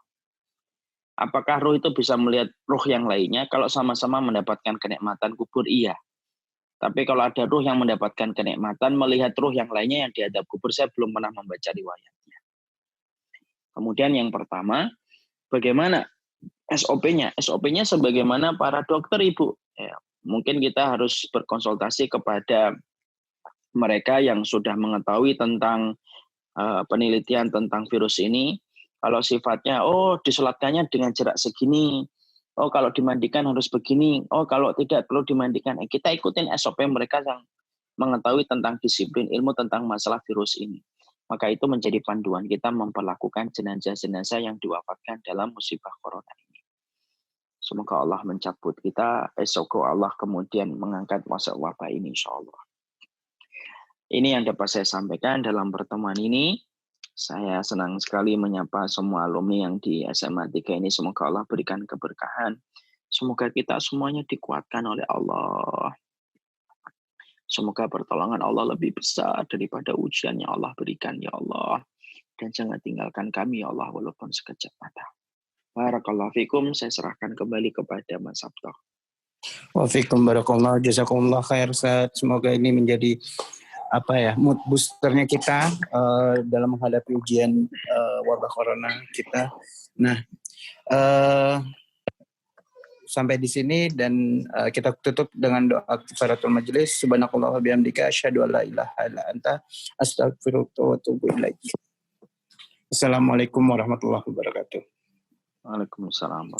A: Apakah ruh itu bisa melihat ruh yang lainnya? Kalau sama-sama mendapatkan kenikmatan kubur, iya. Tapi kalau ada ruh yang mendapatkan kenikmatan melihat ruh yang lainnya yang dihadap kubur, saya belum pernah membaca riwayatnya. Kemudian yang pertama, bagaimana SOP-nya? SOP-nya sebagaimana para dokter, Ibu. Ya, mungkin kita harus berkonsultasi kepada mereka yang sudah mengetahui tentang penelitian tentang virus ini. Kalau sifatnya, disolatkannya dengan jarak segini. Oh, kalau dimandikan harus begini. Oh, kalau tidak perlu dimandikan. Kita ikutin SOP mereka yang mengetahui tentang disiplin ilmu tentang masalah virus ini. Maka itu menjadi panduan kita memperlakukan jenazah-jenazah yang diwafatkan dalam musibah corona ini. Semoga Allah mencabut kita, semoga Allah kemudian mengangkat masa wabah ini insya Allah. Ini yang dapat saya sampaikan dalam pertemuan ini. Saya senang sekali menyapa semua alumni yang di SMA 3 ini. Semoga Allah berikan keberkahan. Semoga kita semuanya dikuatkan oleh Allah. Semoga pertolongan Allah lebih besar daripada ujian yang Allah berikan, ya Allah. Dan jangan tinggalkan kami, ya Allah, walaupun sekejap mata. Barakallahu fikum, saya serahkan kembali kepada Mas Sabto.
B: Wafikum barakallah, jazakumullah khair. Semoga ini menjadi mood boosternya kita dalam menghadapi ujian wabah corona kita. Nah, sampai di sini dan kita tutup dengan doa kifaratul majelis. Subhanakallah wa bihamdika asyhadu an la ilaha illa anta astaghfiruka wa atubu ilaik. Assalamualaikum warahmatullahi wabarakatuh.
A: Waalaikumsalam.